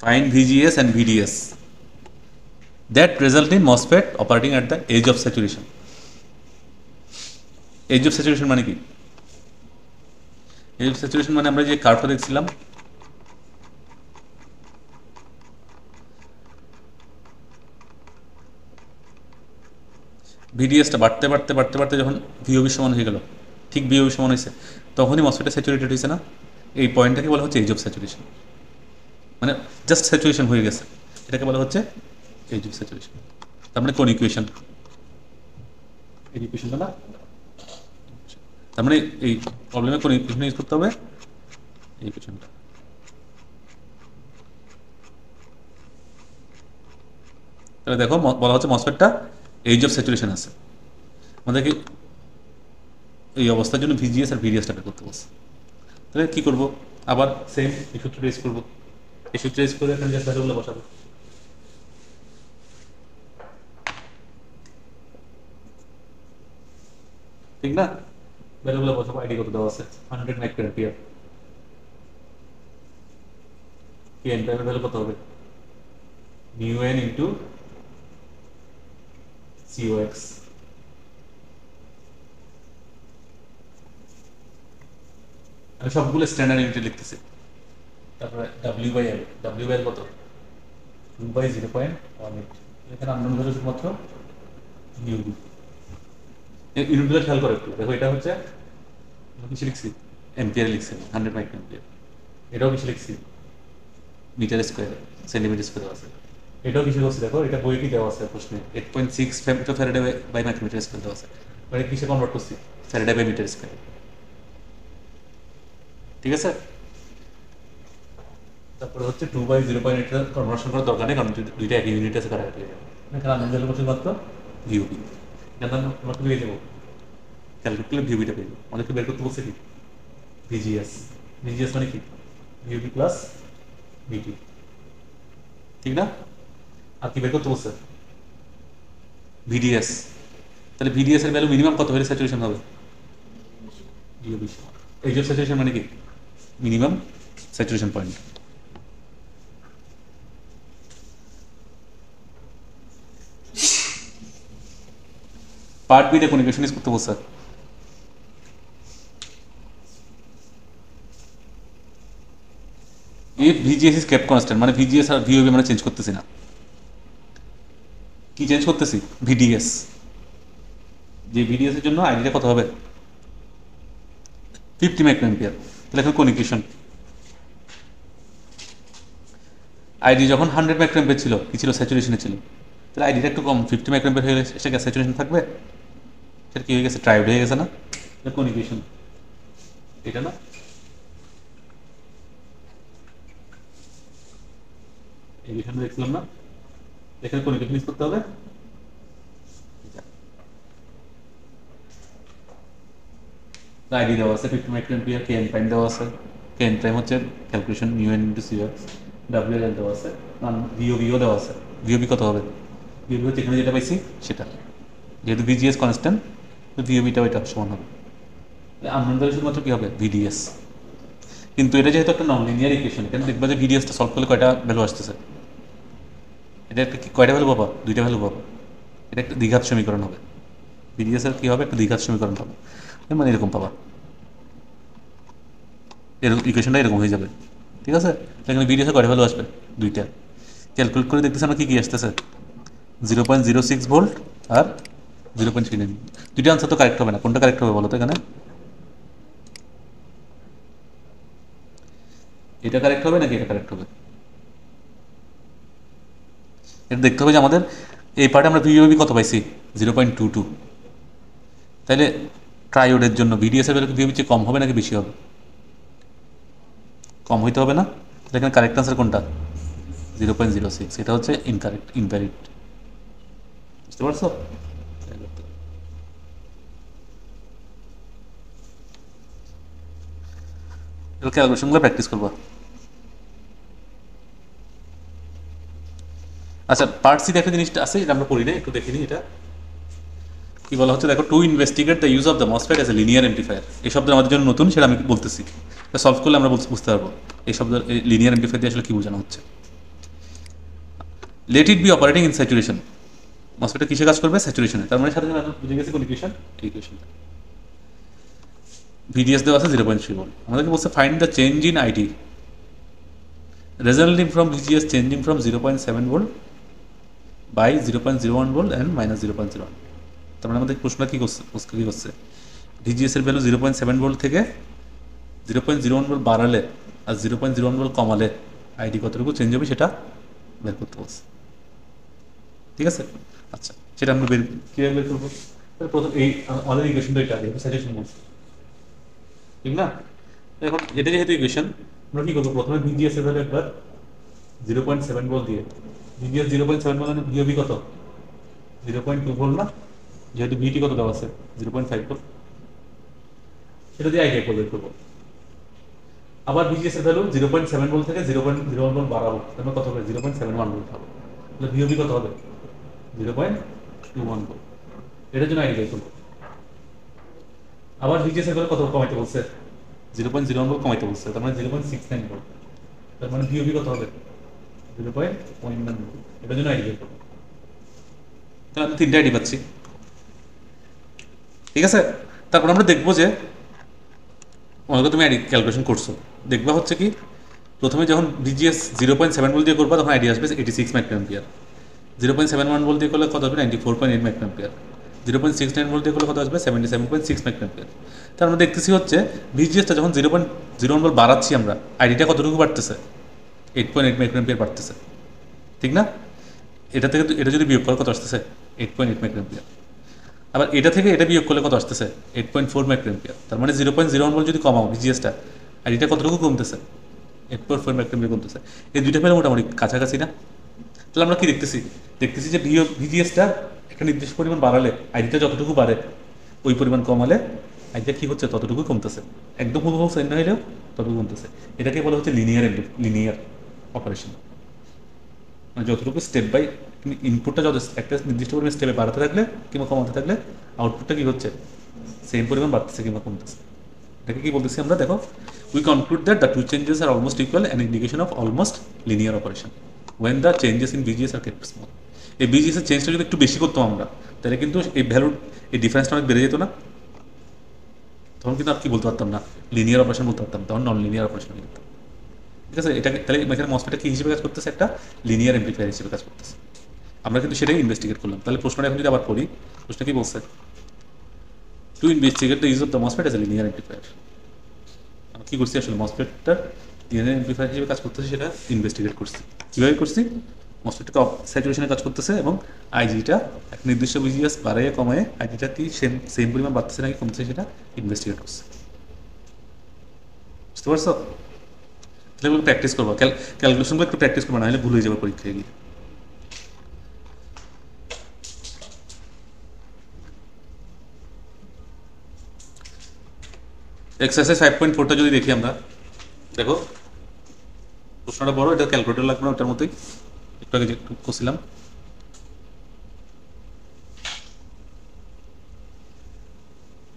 find VGS and VDS that result in MOSFET operating at the edge of saturation. Edge of saturation মানে কি, এজ অফ স্যাচুরেশন মানে আমরা যে কার্ভটা দেখছিলাম, ভিডিএসটা বাড়তে বাড়তে বাড়তে বাড়তে যখন ভিওবি সমান হয়ে গেল, ঠিক ভিওবি সমান হয়েছে, তখনই মসফেটটা স্যাচুরেটেড হয়েছে না। এই পয়েন্টটাকে বলা হচ্ছে এজ অফ স্যাচুরেশন, মানে জাস্ট স্যাচুরেশন হয়ে গেছে, এটাকে বলা হচ্ছে এজ অফ স্যাচুরেশন। তার মানে কোন ইকুয়েশন, এই ইকুয়েশনটা না, তার মানে এই প্রবলেমে কোন ইকুয়েশন ইউজ করতে হবে, এই ইকুয়েশনটা। তাহলে দেখো বলা হচ্ছে মসফেটটা এজ অফ স্যাচুরেশন আছে, আমাদেরকে এই অবস্থার জন্য ভিজিএস আর ভিডিএসটা বের করতে বলছে। তাহলে কী করবো, আবার সেম এই সূত্রটা ইউজ করবো, এই সূত্র ইউজ করে এখানে জাস্ট ভ্যালুগুলো বসাবো। ঠিক না, ভ্যালুগুলো বসাবো। আইডি কত দেওয়া আছে 100 মাইক্রোঅ্যাম্পিয়ার। কি এন প্রাইমের ভ্যালু কত হবে মিউ এন ইন্টু সিওএক্স। আমি সবগুলো স্ট্যান্ডার্ড ইউনিটে লিখতেছি। তারপরে ডাব্লিউ বাই এল কত 2/0.18। এখানে আননোন ভ্যালু শুধুমাত্র ইউবি। ইউনিটগুলো খেয়াল করে একটু দেখো, এটা হচ্ছে কিছু লিখছি এম্পিয়ারে লিখছি 100 মাইক্রোঅ্যাম্পিয়ার। এটাও কিছু লিখছি মিটার স্কোয়ার সেন্টিমিটার স্কোয়ার আছে। এটাও কিছু করছি দেখো, এটা বইয়ে কি দেওয়া আছে প্রশ্নে 8.6 ফ্যারাডে বাই মাইক্রোমিটার স্কোয়ার দেওয়া আছে। মানে কিসে কনভার্ট করছি ফ্যারাডে বাই মিটার স্কোয়ার। ঠিক আছে। তারপরে হচ্ছে 2/0.8 কনভার্সন করার দরকার নেই, কারণ দুইটা এক ইউনিট আছে কারাকাটি। এখানে আনন্দ ভ্যালু করছি মাত্র ভিউবি। এটা আমরা কি পেয়ে যাবো ক্যালকুলেট করলে ভিউবিটা পেয়ে যাবো। অনেকে বের করতে বলছে কি ভিজিএস। ভিজিএস মানে কি ভিউবি প্লাস ভিটি, ঠিক না? আর কি বের করতে বলছে ভিডিএস। তাহলে ভিডিএস এর ভ্যালু মিনিমাম কত হলে স্যাচুরেশন হবে ভিউবি। এই যে স্যাচুরেশন মানে কি minimum saturation point. Part B তে কোন ইকুয়েশন ইউজ করতে বলছে if VGS is kept constant, মানে ভিজিএস আর ভিওবি আমরা চেঞ্জ করতেছি না। কি চেঞ্জ করতেছি ভিডিএস। যে ভিডিএস এর জন্য আইডিটা কত হবে 50 মাইক্রোঅ্যাম্পিয়ার। তাহলে এখন কোন ইকুয়েশন আইডি যখন 100 মাইক্রোঅ্যাম্পিয়ার ছিল কি ছিল স্যাচুরেশনে ছিল, তাহলে আইডিটা একটু কম 50 মাইক্রোঅ্যাম্পিয়ার হয়ে গেছে, সেটা স্যাচুরেশন থাকবে। সেটা কি হয়ে গেছে ট্রায়োড হয়ে গেছে না? কোন ইকুয়েশন এটা না ইকুয়েশনটা দেখছিলাম না, এখানে কোন ইকুয়েশন ইউজ করতে হবে আইডি দেওয়া আছে 50 মাইক্রোঅ্যাম্পিয়ার, কে এন প্রাইম দেওয়া আছে। কে এন প্রাইম হচ্ছে calculation mu N into Sioux. W L দেওয়া আছে, ভিওবিও দেওয়া আছে। ভিওবি কত হবে ভিওবি হচ্ছে এখানে যেটা পাইছি সেটা, যেহেতু ভিজিএস কনস্ট্যান্ট তো ভিওবিটাও এটা সমান হবে। আননোন ভ্যালু শুধুমাত্র কি হবে ভিডিএস। কিন্তু এটা যেহেতু একটা নন লিনিয়ার ইকুয়েশন, এখানে দেখবা যে ভিডিএসটা সলভ করলে কয়টা ভ্যালু আসতেছে। এটা একটা কয়টা ভ্যালু পাবা দুইটা ভ্যালু পাবা। এটা একটা দ্বিঘাত সমীকরণ হবে। ভিডিএস এর কি হবে একটা দ্বিঘাত সমীকরণ পাবো, মানে এরকম পাবা। এরকম ইকুয়েশনটা এরকম হয়ে যাবে। ঠিক আছে। এখানে ভিডিওসে কয়টা ভ্যালু আসবে দুইটা। ক্যালকুলেট করে দেখতেছে আমরা কি কি আসতেছে 0.06 ভোল্ট আর 0.39। দুইটা আনসার তো কারেক্ট হবে না, কোনটা কারেক্ট হবে বলো তো এখানে? এটা কারেক্ট হবে নাকি এটা কারেক্ট হবে? এটা দেখতে হবে যে আমাদের এই পার্টে আমরা ভিওবি কত পাইছি 0.22। তাহলে ট্রায়োডের জন্য ভিডিএস এর ভ্যালু ভিওবি চেয়ে কম হবে নাকি বেশি হবে? কম হইতে হবে না? তাহলে এখানে কারেক্ট আনসার কোনটা 0.06। এটা হচ্ছে ইনকারেক্ট ইনভ্যালিড। বুঝতে পারছো? এটা ক্যালকুলেশনগুলো প্র্যাকটিস করবা। আচ্ছা পার্ট সি একটা জিনিসটা আছে, এটা আমরা পড়ি না, একটু দেখে নিই। এটা কি বলা হচ্ছে দেখো, to investigate the use of the MOSFET as a linear amplifier. এই শব্দ আমাদের জন্য নতুন, সেটা আমি বলতেছি। এটা সলভ করলে আমরা বুঝতে পারবো এই শব্দ লিনিয়ার এমপ্লিফায়ার দিয়ে আসলে কি বোঝানো হচ্ছে। Let it be operating in saturation. মসফেটটা কিসে কাজ করবে স্যাচুরেশনে। তার মানে সাথে সাথে বুঝে গেছে কোন ইকুয়েশন এই ইকুয়েশনটা। ভিডিএস দেওয়া আছে 0.3 ভোল্ট। আমাদেরকে বলছে find the change in ID resulting from VGS changing from 0.7 volt by 0.01 volt and -0.01। তার মানে আমাদের প্রশ্নটা কি করছে ভিজিএস এর ভ্যালু 0.7 ভোল্ট থেকে 0.01 ভোল্ট বাড়ালে আর 0.01 ভোল্ট কমালে আইডি কতটুকু চেঞ্জ হবে সেটা বের করতে বলছে। ঠিক আছে। আচ্ছা সেটা আমরা কীভাবে বের করবো? প্রথম এই আমাদের ইকুয়েশনটা এটা স্যাচুরেশন বলছে, ঠিক না? এখন এটা যেহেতু ইকুয়েশন, আমরা কি করবো প্রথমে ভিজিএস এর ভ্যালু একবার 0.7 ভোল্ট দিয়ে, ভিজিএস 0.7 ভোল্ট মানে ভিওবি কত 0.2 ভোল্ট না, যেহেতু ভিটি কত দেওয়া আছে 0.5 ভোল্ট, সেটা দিয়ে আইডিয়া বের করবো। আবার ভিজিএস এর ভ্যালু 0.7 ভোল্ট থেকে 0.01 ভোল্ট বাড়াবো, তারপর কত হবে 0.71 ভোল্ট হবে। তাহলে ভিওবি কত হবে 0.21 ভোল্ট। এটার জন্য আইডিয়া বের করবো। আবার ভিজিএস এর কত কমাইতে বলছে? 0.01 ভোল্ট কমাইতে বলছে, তার মানে 0.69 ভোল্ট। তার মানে ভিওবি কত হবে? 0.19 ভোল্ট। এটার জন্য আইডি বের করবো। তাহলে আমি 3টা আইডি পাচ্ছি, ঠিক আছে। তারপর আমরা দেখবো যে মনে করো তুমি আইডি ক্যালকুলেশন করছো, দেখবা হচ্ছে কি প্রথমে যখন ভিজিএস 0.7 ভোল্ট দিয়ে করবা তখন আইডি আসবে 86 মাইক্রোঅ্যাম্পিয়ার। 0.71 ভোল্ট দিয়ে করলে কত আসবে? 94.8 মাইক্রোঅ্যাম্পিয়ার। 0.69 ভোল্ট দিয়ে করলে কত আসবে? 77.6 মাইক্রোঅ্যাম্পিয়ার। তার আমরা দেখতেছি হচ্ছে ভিজিএসটা যখন 0.01 ভোল্ট বাড়াচ্ছি আমরা, আইডিটা কতটুকু বাড়তেছে? 8.8 মাইক্রোঅ্যাম্পিয়ার বাড়তেছে, ঠিক না? এটা থেকে এটা যদি বিয়োগ করে কত আসতেছে? 8.8 মাইক্রোঅ্যাম্পিয়ার। আবার এটা থেকে এটা বিয়োগ করলে কত আসতেছে? 8.4 মাইক্রোঅ্যাম্পিয়ার। তার মানে 0.01 ভোল্ট যদি কমাও ভিজিএসটা, আইডিটা কতটুকু কমতেছে? 8.4 মাইক্রোঅ্যাম্পিয়ার কমতেছে। এই দুইটা পেলে মোটামুটি কাছাকাছি না? তাহলে আমরা কি দেখতেছি? দেখতেছি যে ভিজিএসটা একটা নির্দিষ্ট পরিমাণ বাড়ালে আইডিটা যতটুকু বাড়ে, ওই পরিমাণ কমালে আইডিটা কি হচ্ছে? ততটুকু কমতেছে। একদম হুবহু সেম না হলেও ততটুকু কমতেছে। এটাকে বলা হচ্ছে লিনিয়ার অপারেশন। মানে যতটুকু স্টেপ বাই ইনপুটটা যত একটা নির্দিষ্ট পরিমাণ স্টেপে বাড়াতে থাকলে কিংবা কমাতে থাকলে আউটপুটটা কি হচ্ছে? সেম পরিমাণ বাড়তেছে কিংবা কমতেছে। এটাকে কি বলতেছি আমরা? দেখো, we conclude that the two changes are almost equal an indication of almost linear operation when the changes in VGS are kept small. এই বিজিএস এর চেঞ্জটা যদি একটু বেশি করতাম আমরা, তাহলে কিন্তু এই ভ্যালুর এই ডিফারেন্সটা অনেক বেড়ে যেত না? তখন কিন্তু আর কি বলতে পারতাম না, লিনিয়ার অপারেশন বলতে পারতাম, তখন নন লিনিয়ার অপারেশন হয়ে যেত। ঠিক আছে, এটাকে তাহলে এখানে মসফেটটা কি হিসেবে কাজ করতেছে? একটা লিনিয়ার এমপ্লিফায়ার হিসেবে কাজ করতেছে। আমরা কিন্তু সেটাই ইনভেস্টিগেট করলাম। তাহলে প্রশ্নটা এখন যদি আবার পড়ি, প্রশ্ন কি বলছে? To investigate the use of the MOSFET as a linear amplifier. আমরা কি করছি আসলে? মসফেটটার লিনিয়ার এমপ্লিফায়ার হিসেবে কাজ করতেছে সেটা ইনভেস্টিগেট করছি। কীভাবে করছি? মসফেটটা স্যাচুরেশনে কাজ করতেছে এবং আইজিটা এক নির্দিষ্ট বিজিএস বাড়াইয়ে কমায় আইজিটা কি সেম পরিমাণ বাড়তেছে নাকি কমতেছে সেটা ইনভেস্টিগেট করছে। বুঝতে পারছো? তাহলে প্র্যাকটিস করবো, ক্যালকুলেশনগুলো একটু প্র্যাকটিস করবো, না হলে ভুলে যাবে পরীক্ষায় গিয়ে। এক্সারসাইজ 5.4টা যদি দেখি আমরা, দেখো প্রশ্নটা বড়, এটা ক্যালকুলেটর লাগবে না, ওটার মতোই একটু আগে একটু করছিলাম।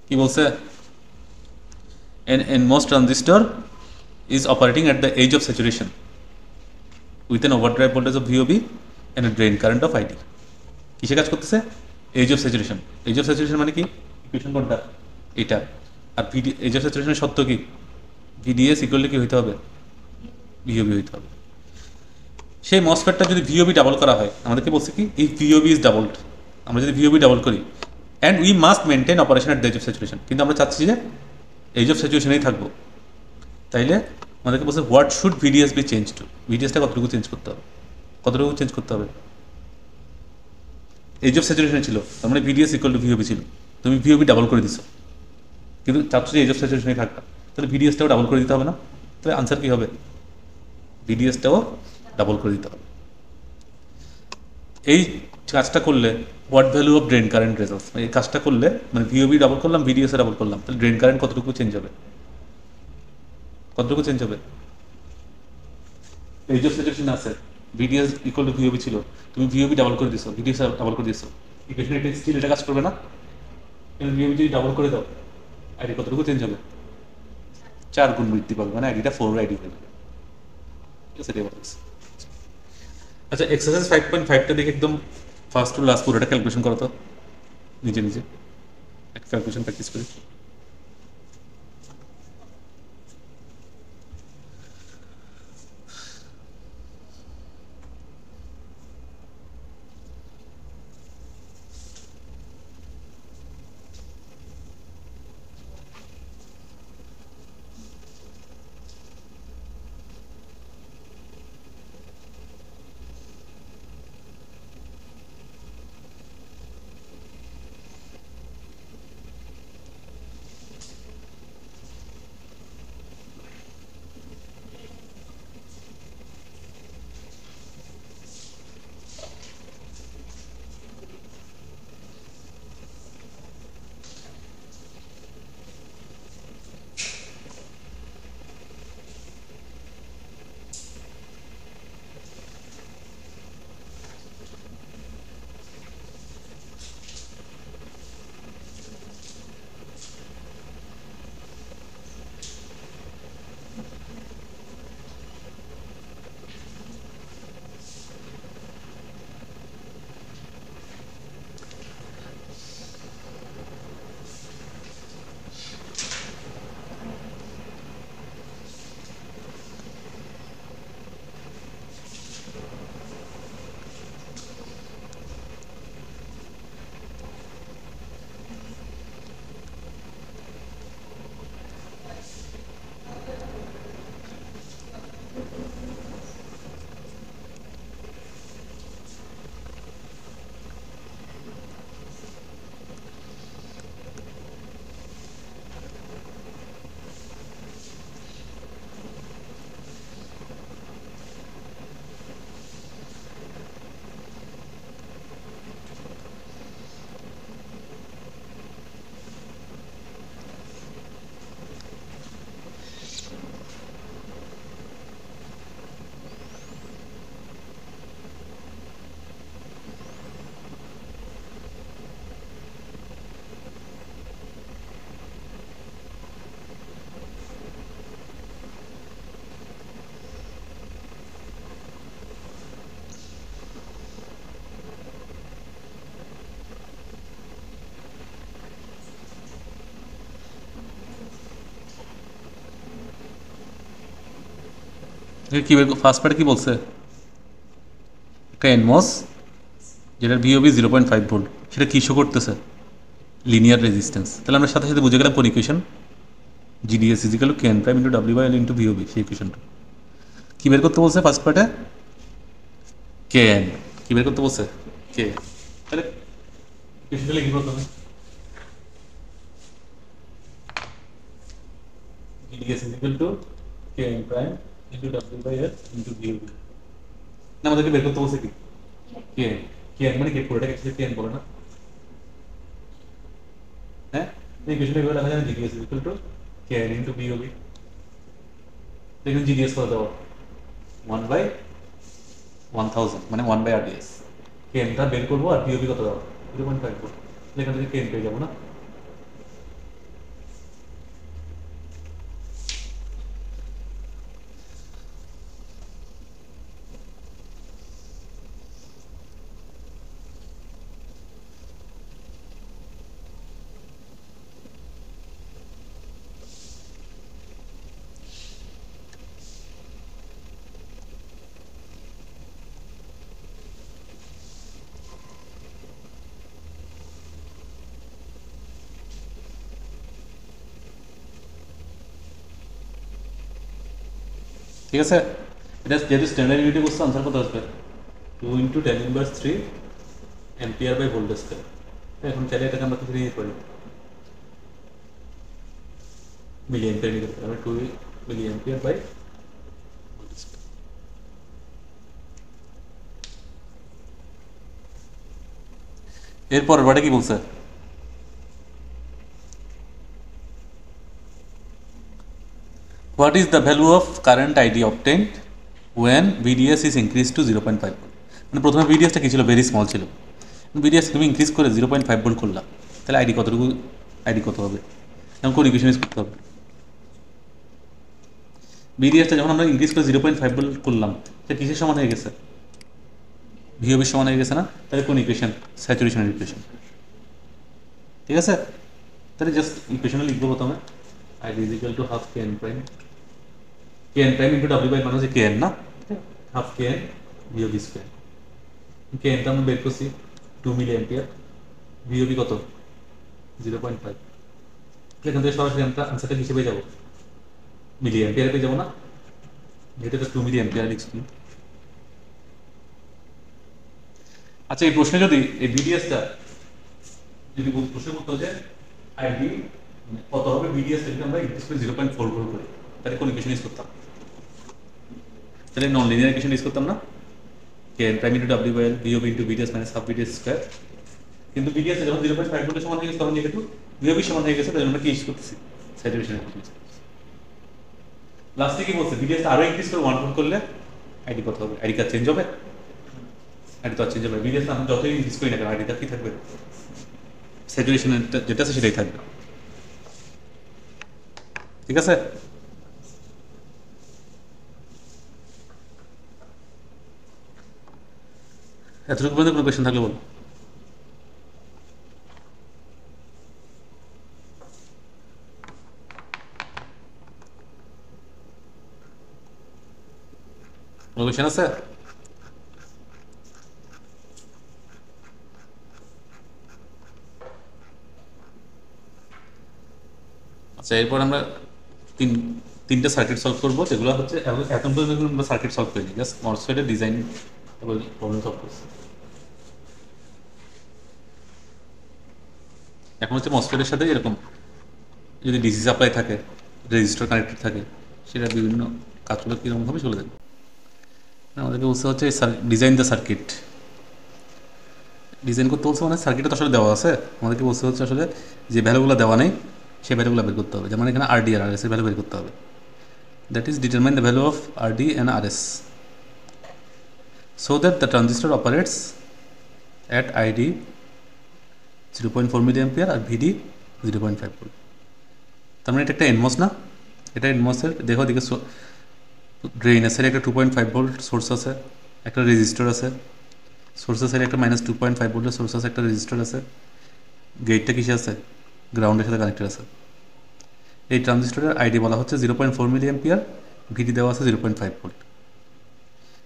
কি বলছে? an MOS transistor is operating at the edge of saturation with an overdrive voltage of VOB and a drain current of ID. কিসে কাজ করতেছে? Edge of saturation. Edge of saturation মানে কি? ইকুয়েশন কোনটা? এটা। আর এজ অফ স্যাচুরেশনের সত্য কি? VDS equal কি হইতে হবে? ভিওবি হইতে হবে। সেই মসফেটটা যদি ভিওবি ডাবল করা হয়, আমাদেরকে বলছে কি এই ভিওবি ইজ ডাবলড। আমরা যদি ভিওবি ডাবল করি and we must maintain operation at the edge of saturation, কিন্তু আমরা চাচ্ছি যে এজ অফ স্যাচুরেশনেই থাকবো, তাইলে আমাদেরকে বলছে what should VDS be change to? ভিডিএসটা কতটুকু চেঞ্জ করতে হবে? কতটুকু চেঞ্জ করতে হবে? এজ অফ স্যাচুরেশন ছিল, তার মানে ভিডিএস ইকুয়াল টু ভিওবি ছিল, তুমি ভিওবি ডাবল করে দিছো, কিন্তু চাচ্ছ যে এজ অফ স্যাচুরেশনেই থাকবা, তাহলে ভিডিএসটাও ডাবল করে দিতে হবে না? তাহলে আনসার কী হবে? ভিডিএসটাও ডাবল করে দিতে হবে। এই কাজটা করলে what value of drain current results, এই কাজটা করলে মানে ভিওবি ডাবল করলাম, ভিডিএসে ডাবল করলাম, তাহলে ড্রেন কারেন্ট কতটুকু চেঞ্জ হবে? কতটুকু চেঞ্জ হবে? এজ অফ স্যাচুরেশন আছে, ভিডিএস ইকুয়াল টু ভিওবি ছিল, তুমি ভিওবি ডাবল করে দিছো, ভিডিএস ডাবল করে দিছো, ইকুয়েশন এটা স্টিল এটা কাজ করবে না? কিন্তু ভিওবি যদি ডাবল করে দাও, আইডি কতটুকু চেঞ্জ হবে? 4 গুণ বৃদ্ধি পাবে, মানে আইডিটা 4 আইডি হয়ে যাবে। ঠিক আছে, এটাই বলতেছে। আচ্ছা, এক্সারসাইজ 5.5টা দেখে একদম ফার্স্ট টু লাস্ট পুরোটা ক্যালকুলেশন করো তো নিজে নিজে, একটা ক্যালকুলেশন প্র্যাকটিস করি। কি ফার্স্ট পার্টে কি বলছে, একটা এনমস যেটার ভিওবি 0.5 ভোল্ট, সেটা কি শো করতেছে, লিনিয়ার রেজিস্ট্যান্স। তাহলে আমরা সাথে সাথে বুঝে গেলাম কোন equation, GDS equal to KN prime into W by L into VOB, সেই ইকুয়েশনটা কী বের করতে বলছে ফার্স্ট পার্টে, কেএন কী বের করতে বলছে, কে। তাহলে ইকুয়েশনটা লিখি প্রথমে, GDS equal to KN prime into W by L into VOB. না আমাদেরকে বের করতে বলছে কি, কেএন। কেএন মানে কি, পুরোটাকে একসাথে কেএন বলে না, হ্যাঁ। এই ইকুয়েশনটা এভাবে লেখা যায়, GDS equal to KN into BOB. দেখুন জিডিএস কত দেওয়া, 1/1000 মানে 1/RDS। কেএনটা বের করবো আর বিওবি কত দেওয়া, 0.5 করবো, এখান থেকে কেএন পেয়ে যাবো না। ঠিক আছে, এটা যেহেতু স্ট্যান্ডার্ড ইউনিটে করছে, আনসার কত আসবে, 2 × 10⁻³ এম্পিয়ার বাই ভোল্টেজ স্কয়ার। এখন চাইলে এটাকে আমরা কিছু নিয়ে পারি, মিলি এম্পিয়ার নিতে পারি, আমরা 2 milli ampere by voltage square. এরপর বারে কি বলছে, what is the value of current ID obtained when VDS is increased to 0.5 volt. মানে প্রথমে ভিডিএসটা কি ছিল, ভেরি স্মল ছিল, ভিডিএস তুমি ইনক্রিজ করে 0.5 ভোল্ট করলাম, তাহলে আইডি কতটুকু, আইডি কত হবে, এখন কোন ইকুয়েশন ইউজ করতে হবে, ভিডিএসটা যখন আমরা ইনক্রিজ করে 0.5 ভোল্ট করলাম, সেটা কিসের সমান হয়ে গেছে, ভিওবির সমান হয়ে গেছে না, তাহলে কোন ইকুয়েশন, স্যাচুরেশনের ইকুয়েশন। ঠিক আছে, তাহলে জাস্ট ইকুয়েশনে লিখবো প্রথমে, ID is equal to half KN prime, KN prime into W by মানে হচ্ছে কেএন না, হাফ কেএন ভিওবি স্কয়ার। কেএনটা আমরা বের করছি 2 মিলি এম্পিয়ার, ভিওবি কত 0.5, এখান থেকে সরাসরি আমরা আনসারটা কিসে পেয়ে যাবো, মিলি এম্পিয়ারে পেয়ে যাবো না, যেটা 2 মিলি এম্পিয়ার লিখছি। আচ্ছা এই প্রশ্নে যদি এই বিডিএসটা যদি প্রশ্ন করতে হচ্ছে আইডি কত হবে, বিডিএস যদি আমরা ইনক্রিজ করে 0.4 ভোল্ট করি, তাহলে কোন ইকুয়েশন ইউজ করতাম, তাহলে নন লিনিয়ার ইকুয়েশন ইউজ করতাম না, KN prime into W by L VOB into BDS minus half BDS square. কিন্তু বিডিএস যখন 0.5 ভোল্টের সমান হয়ে গেছে, তখন যেহেতু ভিওবি সমান হয়ে গেছে, তাই আমরা কি ইউজ করতেছি, স্যাচুরেশন ইকুয়েশন। লাস্টে কি বলছে, বিডিএস আরো ইনক্রিজ করে 1 ভোল্ট করলে আইডি কত হবে, আইডি কার্ড চেঞ্জ হবে, আইডি তো চেঞ্জ হবে, বিডিএস আমরা যতই ইনক্রিজ করি না কেন আইডিটা কি থাকবে, স্যাচুরেশন যেটা আছে সেটাই থাকবে। ঠিক আছে, এতটুকু পর্যন্ত কোনো কোয়েশ্চেন থাকলে বলো। কোনো কোয়েশ্চেন আছে, আচ্ছা এরপর আমরা তিনটা সার্কিট সলভ করবো, যেগুলো হচ্ছে এখন পর্যন্ত আমরা সার্কিট সলভ করিনি, জাস্ট মসফেটের ডিজাইন প্রবলেম সলভ করছি। এখন হচ্ছে মসফেটের সাথে এরকম যদি ডিসি সাপ্লাই থাকে, রেজিস্টার কানেক্টেড থাকে, সেটা বিভিন্ন কাজগুলো কীরকম হবে চলে যাবে। আমাদেরকে বলতে হচ্ছে ডিজাইন দ্য সার্কিট, ডিজাইন করতে বলছে মানে সার্কিটে তো আসলে দেওয়া আছে, আমাদেরকে বলতে হচ্ছে আসলে যে ভ্যালুগুলো দেওয়া নেই সেই ভ্যালুগুলো বের করতে হবে, যেমন এখানে আরডি আর আরএস এর ভ্যালু বের করতে হবে, that is determine the value of RD and RS so that the transistor operates at ID 0.4 milliampere আর VD 0.5 ভোল্ট। তার মানে এটা একটা এনমস না, এটা এনমসের দেখো দিকে ড্রেন আছে একটা 2.5 ভোল্ট সোর্স আছে, একটা রেজিস্টার আছে, সোর্সের সাইডে একটা -2.5 ভোল্টের সোর্স আছে, একটা রেজিস্টার আছে, গেটটা কিসে আছে, গ্রাউন্ডের সাথে কানেক্টেড আছে। এই ট্রানজিস্টরের আইডি বলা হচ্ছে 0.4 মিলি এম্পিয়ার, ভিডি দেওয়া আছে 0.5 ভোল্ট।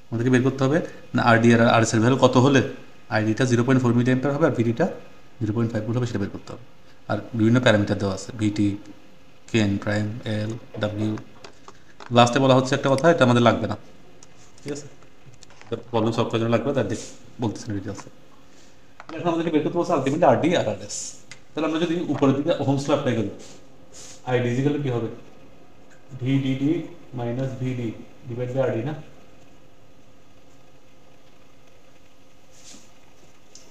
আমাদেরকে বের করতে হবে না আরডি আর আরএস এর ভ্যালু কত হলে আইডিটা 0.4 মিলি অ্যাম্পিয়ার হবে আর ভিডিটা 0.5 ভোল্ট হবে সেটা বের করতে হবে। আর বিভিন্ন প্যারামিটার দেওয়া আছে, ভিটি, কেএন প্রাইম, এল, ডাব্লিউ। লাস্টে বলা হচ্ছে একটা কথা, এটা আমাদের লাগবে না, ঠিক আছে, প্রবলেম সলভ করার জন্য লাগবে, তার দেখ বলতেছেন ডিটেলসে। এখন আমাদেরকে বের করতে বলছে আলটিমেটলি আরডি আর আরএস। তাহলে আমরা যদি উপরের দিকে ওহমস ল অ্যাপ্লাই করি, আইডি ইজিক্যাল কি হবে, VDD minus VD divide by RD না,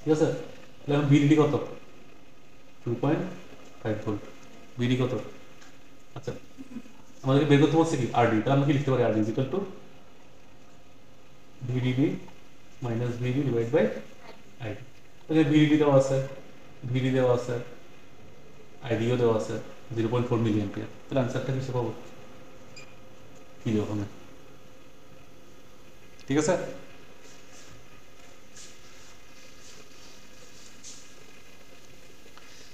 ঠিক আছে। তাহলে এখন ভিডিডি কত, 2.5 ভোল্ট, ভিডি কত, আচ্ছা আমাদেরকে বের করতে বলছে কি আরডি, তাহলে আমরা কি লিখতে পারি RD is equal to VDD minus VD divide by ID. তাহলে ভিডিডি দেওয়া আছে, ভিডি দেওয়া আছে, আইডিও দেওয়া আছে 0.4 মিলি অ্যাম্পিয়ার। তাহলে আনসারটা কিসে পাবো, কিলো ওহমে, ঠিক আছে।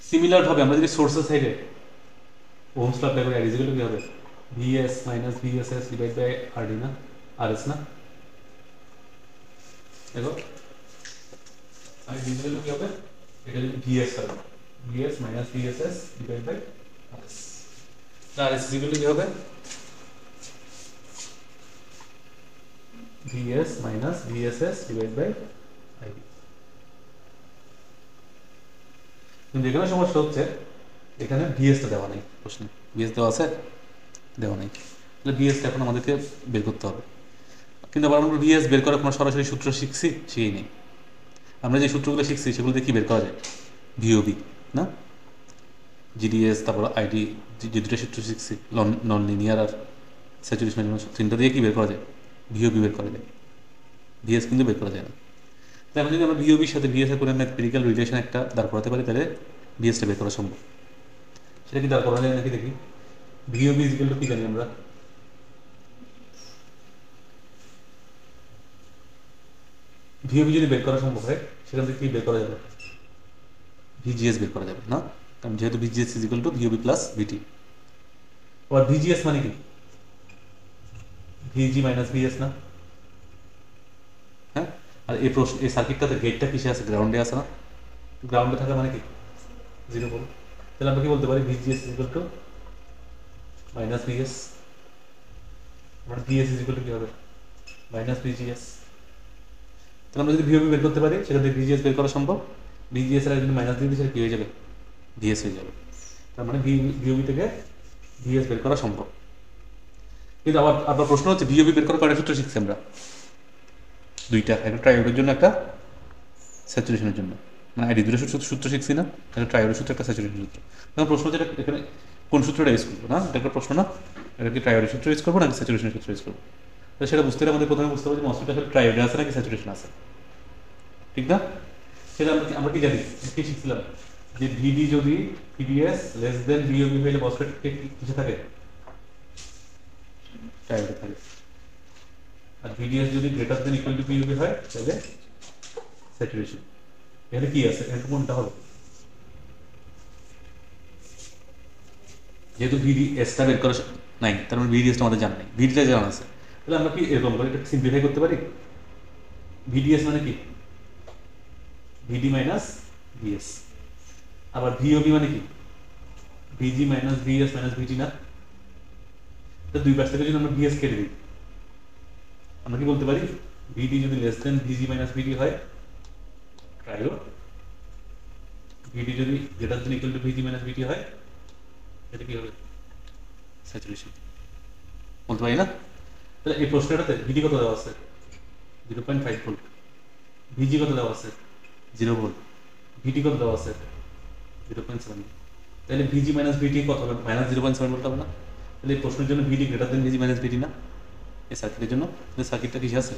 সিমিলার ভাবে আমরা যদি সোর্সের সাইডে ওহমস ল অ্যাপ্লাই করি, আইডি ইজিক্যাল টু কি হবে, VS minus VSS divide by RD না, আরএস না, দেখো আইডি ইজিক্যাল টু কি হবে, এটা ভিএস হবে, VS minus VSS divide by RS. RS is equal to কি হবে, VS minus VSS divide by ID. কিন্তু এখানে সমস্যা হচ্ছে এখানে ভিএসটা দেওয়া নেই, প্রশ্নে ভিএস দেওয়া আছে, দেওয়া নেই, তাহলে ভিএসটা এখন আমাদেরকে বের করতে হবে। কিন্তু আবার আমরা ভিএস বের করার কোনো সরাসরি সূত্র শিখছি সেই নেই। আমরা যে সূত্রগুলো শিখছি সেগুলো দিয়ে কী বের করা যায়, ভিওবি না, জিডিএস, তারপর আইডি, যে দুটো সূত্র শিখছি নন লিনিয়ার আর স্যাচুরেশনের জন্য, তিনটা দিয়ে কী বের করা যায়, ভিওবি বের করা যায়, ভিএস কিন্তু বের করা যায় না। তাই যদি আমরা ভিওবির সাথে ভিএস এর কোনো ম্যাথমেটিক্যাল রিলেশন একটা দাঁড় করাতে পারি, তাহলে ভিএসটা বের করা সম্ভব। সেটা কি দাঁড় করানো যায় নাকি দেখি, ভিওবি ইজিক্যাল টু কি জানি আমরা, ভিওবি যদি বের করা সম্ভব হয় সেখান থেকে কি বের করা যাবে, ভিজিএস বের করা যাবে না, কারণ যেহেতু VGS is equal two VOB plus ভিটি। আর ভিজিএস মানে কি, ভিজি মাইনাস ভিএস না, হ্যাঁ। আর এই প্রশ্ন এই সার্কিটটাতে গেটটা কিসে আছে, গ্রাউন্ডে আছে না, গ্রাউন্ডে থাকা মানে কি 0 ভোল্ট। তাহলে আমরা কি বলতে পারি, VGS is equal to minus VS, মানে ভিএস ইজিক্যাল টু কি হবে, মাইনাস ভিজিএস। তাহলে আমরা যদি ভিওবি বের করতে পারি সেখান থেকে ভিজিএস বের করা সম্ভব, ভিজিএস এর যদি মাইনাস দিয়ে দিই সেটা কি হয়ে যাবে, ভিএস হয়ে যাবে। তার মানে ভিওবি থেকে ভিএস বের করা সম্ভব। কিন্তু আবার আপনার প্রশ্ন হচ্ছে ভিওবি বের করার কয়টা সূত্র শিখছি আমরা, দুইটা, একটা ট্রাইওডের জন্য একটা স্যাচুরেশনের জন্য, মানে আইডি দুটো সূত্র শিখছি না, একটা ট্রাইওডের সূত্র একটা স্যাচুরেশন সূত্র। তখন প্রশ্ন হচ্ছে এখানে কোন সূত্রটা ইউজ করবো না, এটা একটা প্রশ্ন না, এটা কি ট্রাইওডের সূত্র ইউজ করবো নাকি স্যাচুরেশনের সূত্র ইউজ করবো। তো সেটা বুঝতে হলে আমাদের প্রথমে বুঝতে হবে যে মসফেটটা আসলে ট্রাইওডে আছে নাকি স্যাচুরেশন আছে, ঠিক না। সেটা আমরা কি জানি, কি শিখছিলাম যে ভিডি যদি ভিডিএস লেস দেন ভিওবি হইলে মসফেট কিসে থাকে, ট্রাইওডে থাকে। আর ভিডিএস যদি greater than equal to VOB হয় তাহলে স্যাচুরেশন। এখানে কি আছে, এখানে কোনটা হবে, যেহেতু ভিডিএসটা বের করা নাই তার মানে ভিডিএসটা আমাদের জানা নেই, ভিডিটা জানা আছে। তাহলে আমরা কি এরকম করে এটা সিম্পলিফাই করতে পারি, ভিডিএস মানে কি ভিডি মাইনাস ভিএস, আবার ভিওবি মানে কি ভিজি মাইনাস ভিএস মাইনাস ভিটি না। তো দুই পাশ থেকে যদি আমরা ভিএস কেটে দিই আমরা কি বলতে পারি, ভিডি যদি লেস দেন ভিজি মাইনাস ভিটি হয় ট্রাইওড, ভিডি যদি গ্রেটার দেন ইকুয়াল টু ভিজি মাইনাস ভিটি হয় এটা কি হবে, স্যাচুরেশন, বলতে পারি না। তাহলে এই প্রশ্নটাতে ভিডি কত দেওয়া আছে 0.5 ভোল্ট, ভিজি কত দেওয়া আছে 0 ভোল্ট, ভিটি কত দেওয়া আছে 0.7। তাহলে ভিজি মাইনাস ভিটি কত হবে, মাইনাস 0.7 ভোল্ট হবে না। তাহলে এই প্রশ্নের জন্য ভিডি গ্রেটার দেন ভিজি মাইনাস ভিটি না, এই সার্কিটের জন্য সার্কিটটা কিসে আছে,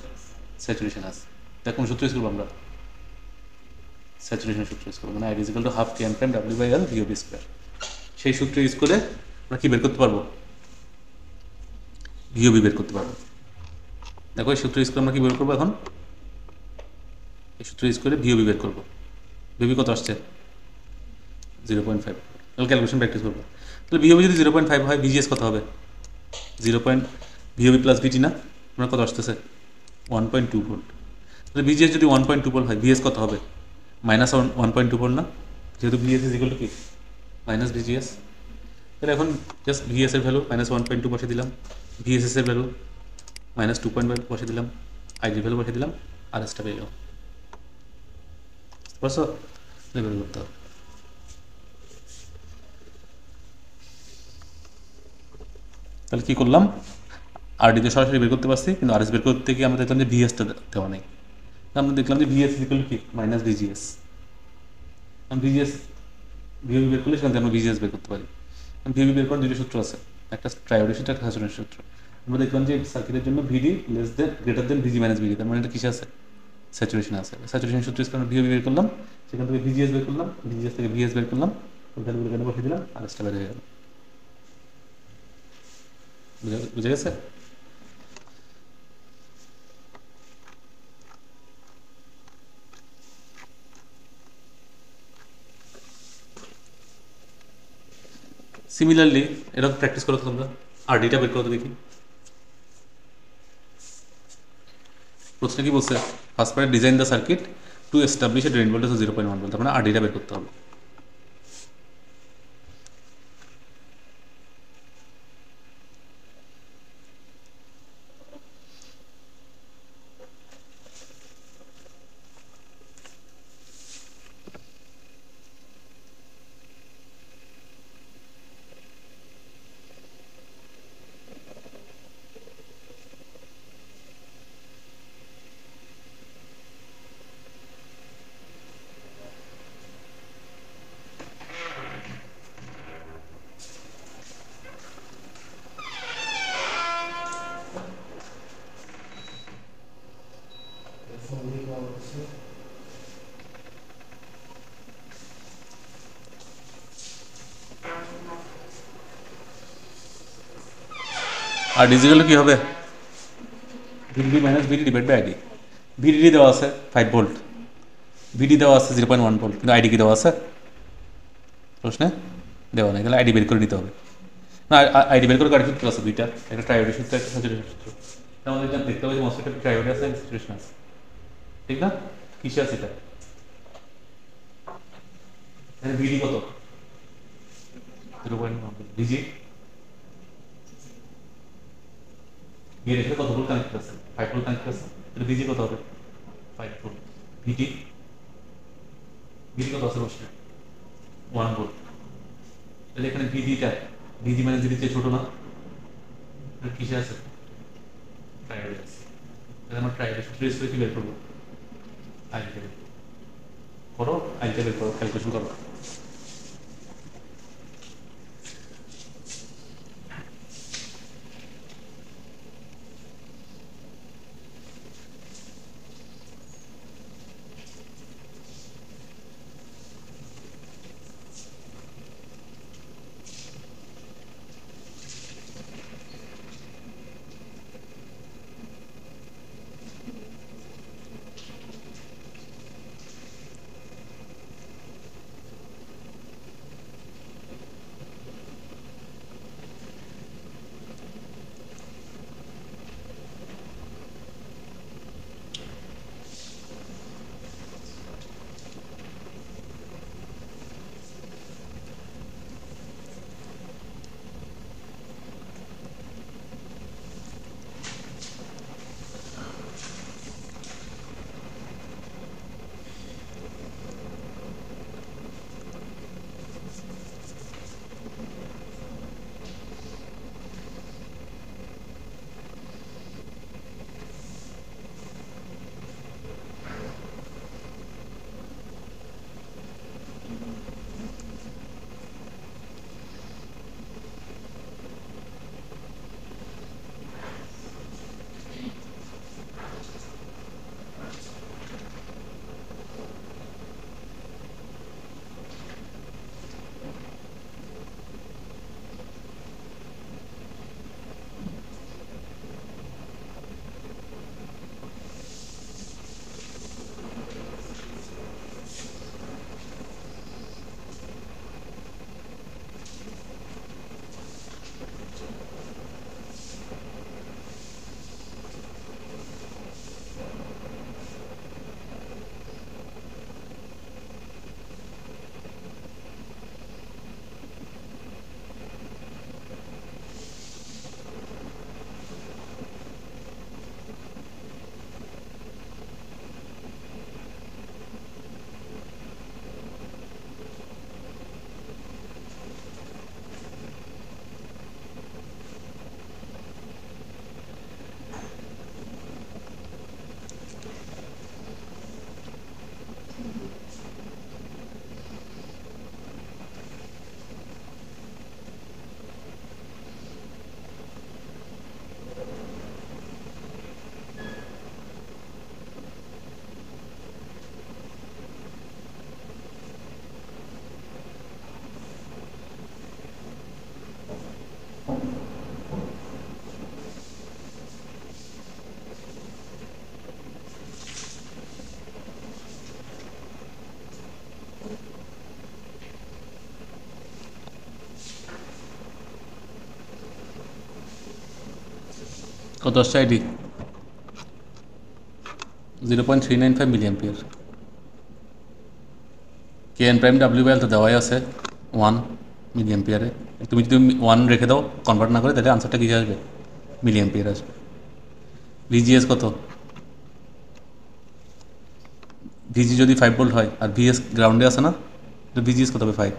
স্যাচুরেশন আছে। তার কোন সূত্র ইউজ করবো আমরা, স্যাচুরেশন সূত্র ইউজ করবো, মানে I is equal to half KN prime W by L VOB square. সেই সূত্র ইউজ করে আমরা কি বের করতে পারবো, ভিওবি বের করতে পারবো। দেখো এই সূত্র ইউজ করে আমরা কি বের করবো, এখন এই সূত্র ইউজ করে ভিওবি বের করবো। ভিওবি কত আসছে 0.5, তাহলে ক্যালকুলেশন প্র্যাকটিস করবো। তাহলে ভিওবি যদি 0.5 হয় ভিজিএস কত হবে, ভিওবি প্লাস ভিটি না, আপনার কত আসতেছে 1.2 ভোল্ট। তাহলে ভিজিএস যদি 1.2 ভোল্ট হয়, ভিএস কত হবে? মাইনাস 1.2 ভোল্ট না? যেহেতু ভিএস ইজ ইকুয়াল টু কি মাইনাস ভিজিএস। তাহলে এখন জাস্ট ভিএস এর ভ্যালু -1.2 বসে দিলাম, ভিএসএস এর ভ্যালু -2.5 বসে দিলাম, আইডির ভ্যালু বসে দিলাম, আর এসটা পেয়ে গেলাম। বুঝতে পারছো? বের করতে হবে। তাহলে কী করলাম, আরডিতে সরাসরি বের করতে পারছি, কিন্তু আরএস বের করতে গিয়ে আমরা দেখলাম যে ভিএসটা দেওয়া নেই। আমরা দেখলাম যে ভিএস ইকুয়াল কি মাইনাস ভিজিএস। ভিজিএস ভিওবি বের করলে সেখান থেকে আমরা ভিজিএস বের করতে পারি। ভিওবি বের করার দুটো সূত্র আছে, একটা ট্রায়োডের সূত্র, একটা স্যাচুরেশন সূত্র। আমরা দেখলাম যে সার্কিটের জন্য ভিডি লেস দেন গ্রেটার দেন ভিজি মাইনাস ভিডি, তার মানে এটা কিসে আছে? স্যাচুরেশন আছে। স্যাচুরেশন সূত্র ইউজ করে ভিওবি বের করলাম, সেখান থেকে ভিজিএস বের করলাম, ভিজিএস থেকে ভিএস বের করলাম, ওখানে বসে দিলাম, আর এসটা বের হয়ে গেল। বুঝে গেছে? সিমিলারলি এরকম প্র্যাকটিস করো তোমরা, আরডিটা বের করো দেখি। প্রশ্নে কি বলছে? First part design the circuit to establish a drain voltage 0.1 volt, তার মানে আরডিটা বের করতে হবে। আর ডিজিটাল কি হবে? VD minus VD divide by ID. VDD দেওয়া আছে 5 ভোল্ট, ভিডি দেওয়া আছে 0.1 ভোল্ট, কিন্তু আইডি কি দেওয়া আছে? প্রশ্নে দেওয়া নেই, তাহলে আইডি বের করে নিতে হবে। না, আইডি বের করে গাড়ি সূত্র আছে দুইটা, একটা ট্রায়োডের সূত্র, একটা স্যাচুরেশন সূত্র। আমাদের দেখতে হবে যে মসফেটের ট্রায়োডে আছে, স্যাচুরেশন আছে, ঠিক না? কিসে আছে এটা? ভিডি কত? 0.1 ভিজি গিয়ে রেখে কত ভোল্ট কানেক্ট আছে? 5 ভোল্ট কানেক্ট আছে। তাহলে ভিজি কত হবে? 5 ভোল্ট। ভিটি ভিডি কত আছে বসে? 1 ভোল্ট। তাহলে এখানে ভিজিটা ভিজি মানে যদি চেয়ে ছোট না, কিসে আছে? ট্রায়োডে আছে। তাহলে আমরা ট্রায়োডের সূত্র ইউজ করে কি বের করবো? আইডিটা বের করো, আইডিটা বের করো, ক্যালকুলেশন করো। কত আসছে ID 0.395 milli ampere. K N prime W তো দেওয়াই আছে 1 মিলি অ্যাম্পিয়ারে। তুমি যদি 1 রেখে দাও কনভার্ট না করে, তাহলে আনসারটা কী আসবে? মিলি অ্যাম্পিয়ার আসবে। ভিজিএস কত? ভিজি যদি 5 ভোল্ট হয় আর ভিএস গ্রাউন্ডে আছে না, তো ভিজিএস কত হবে? 5।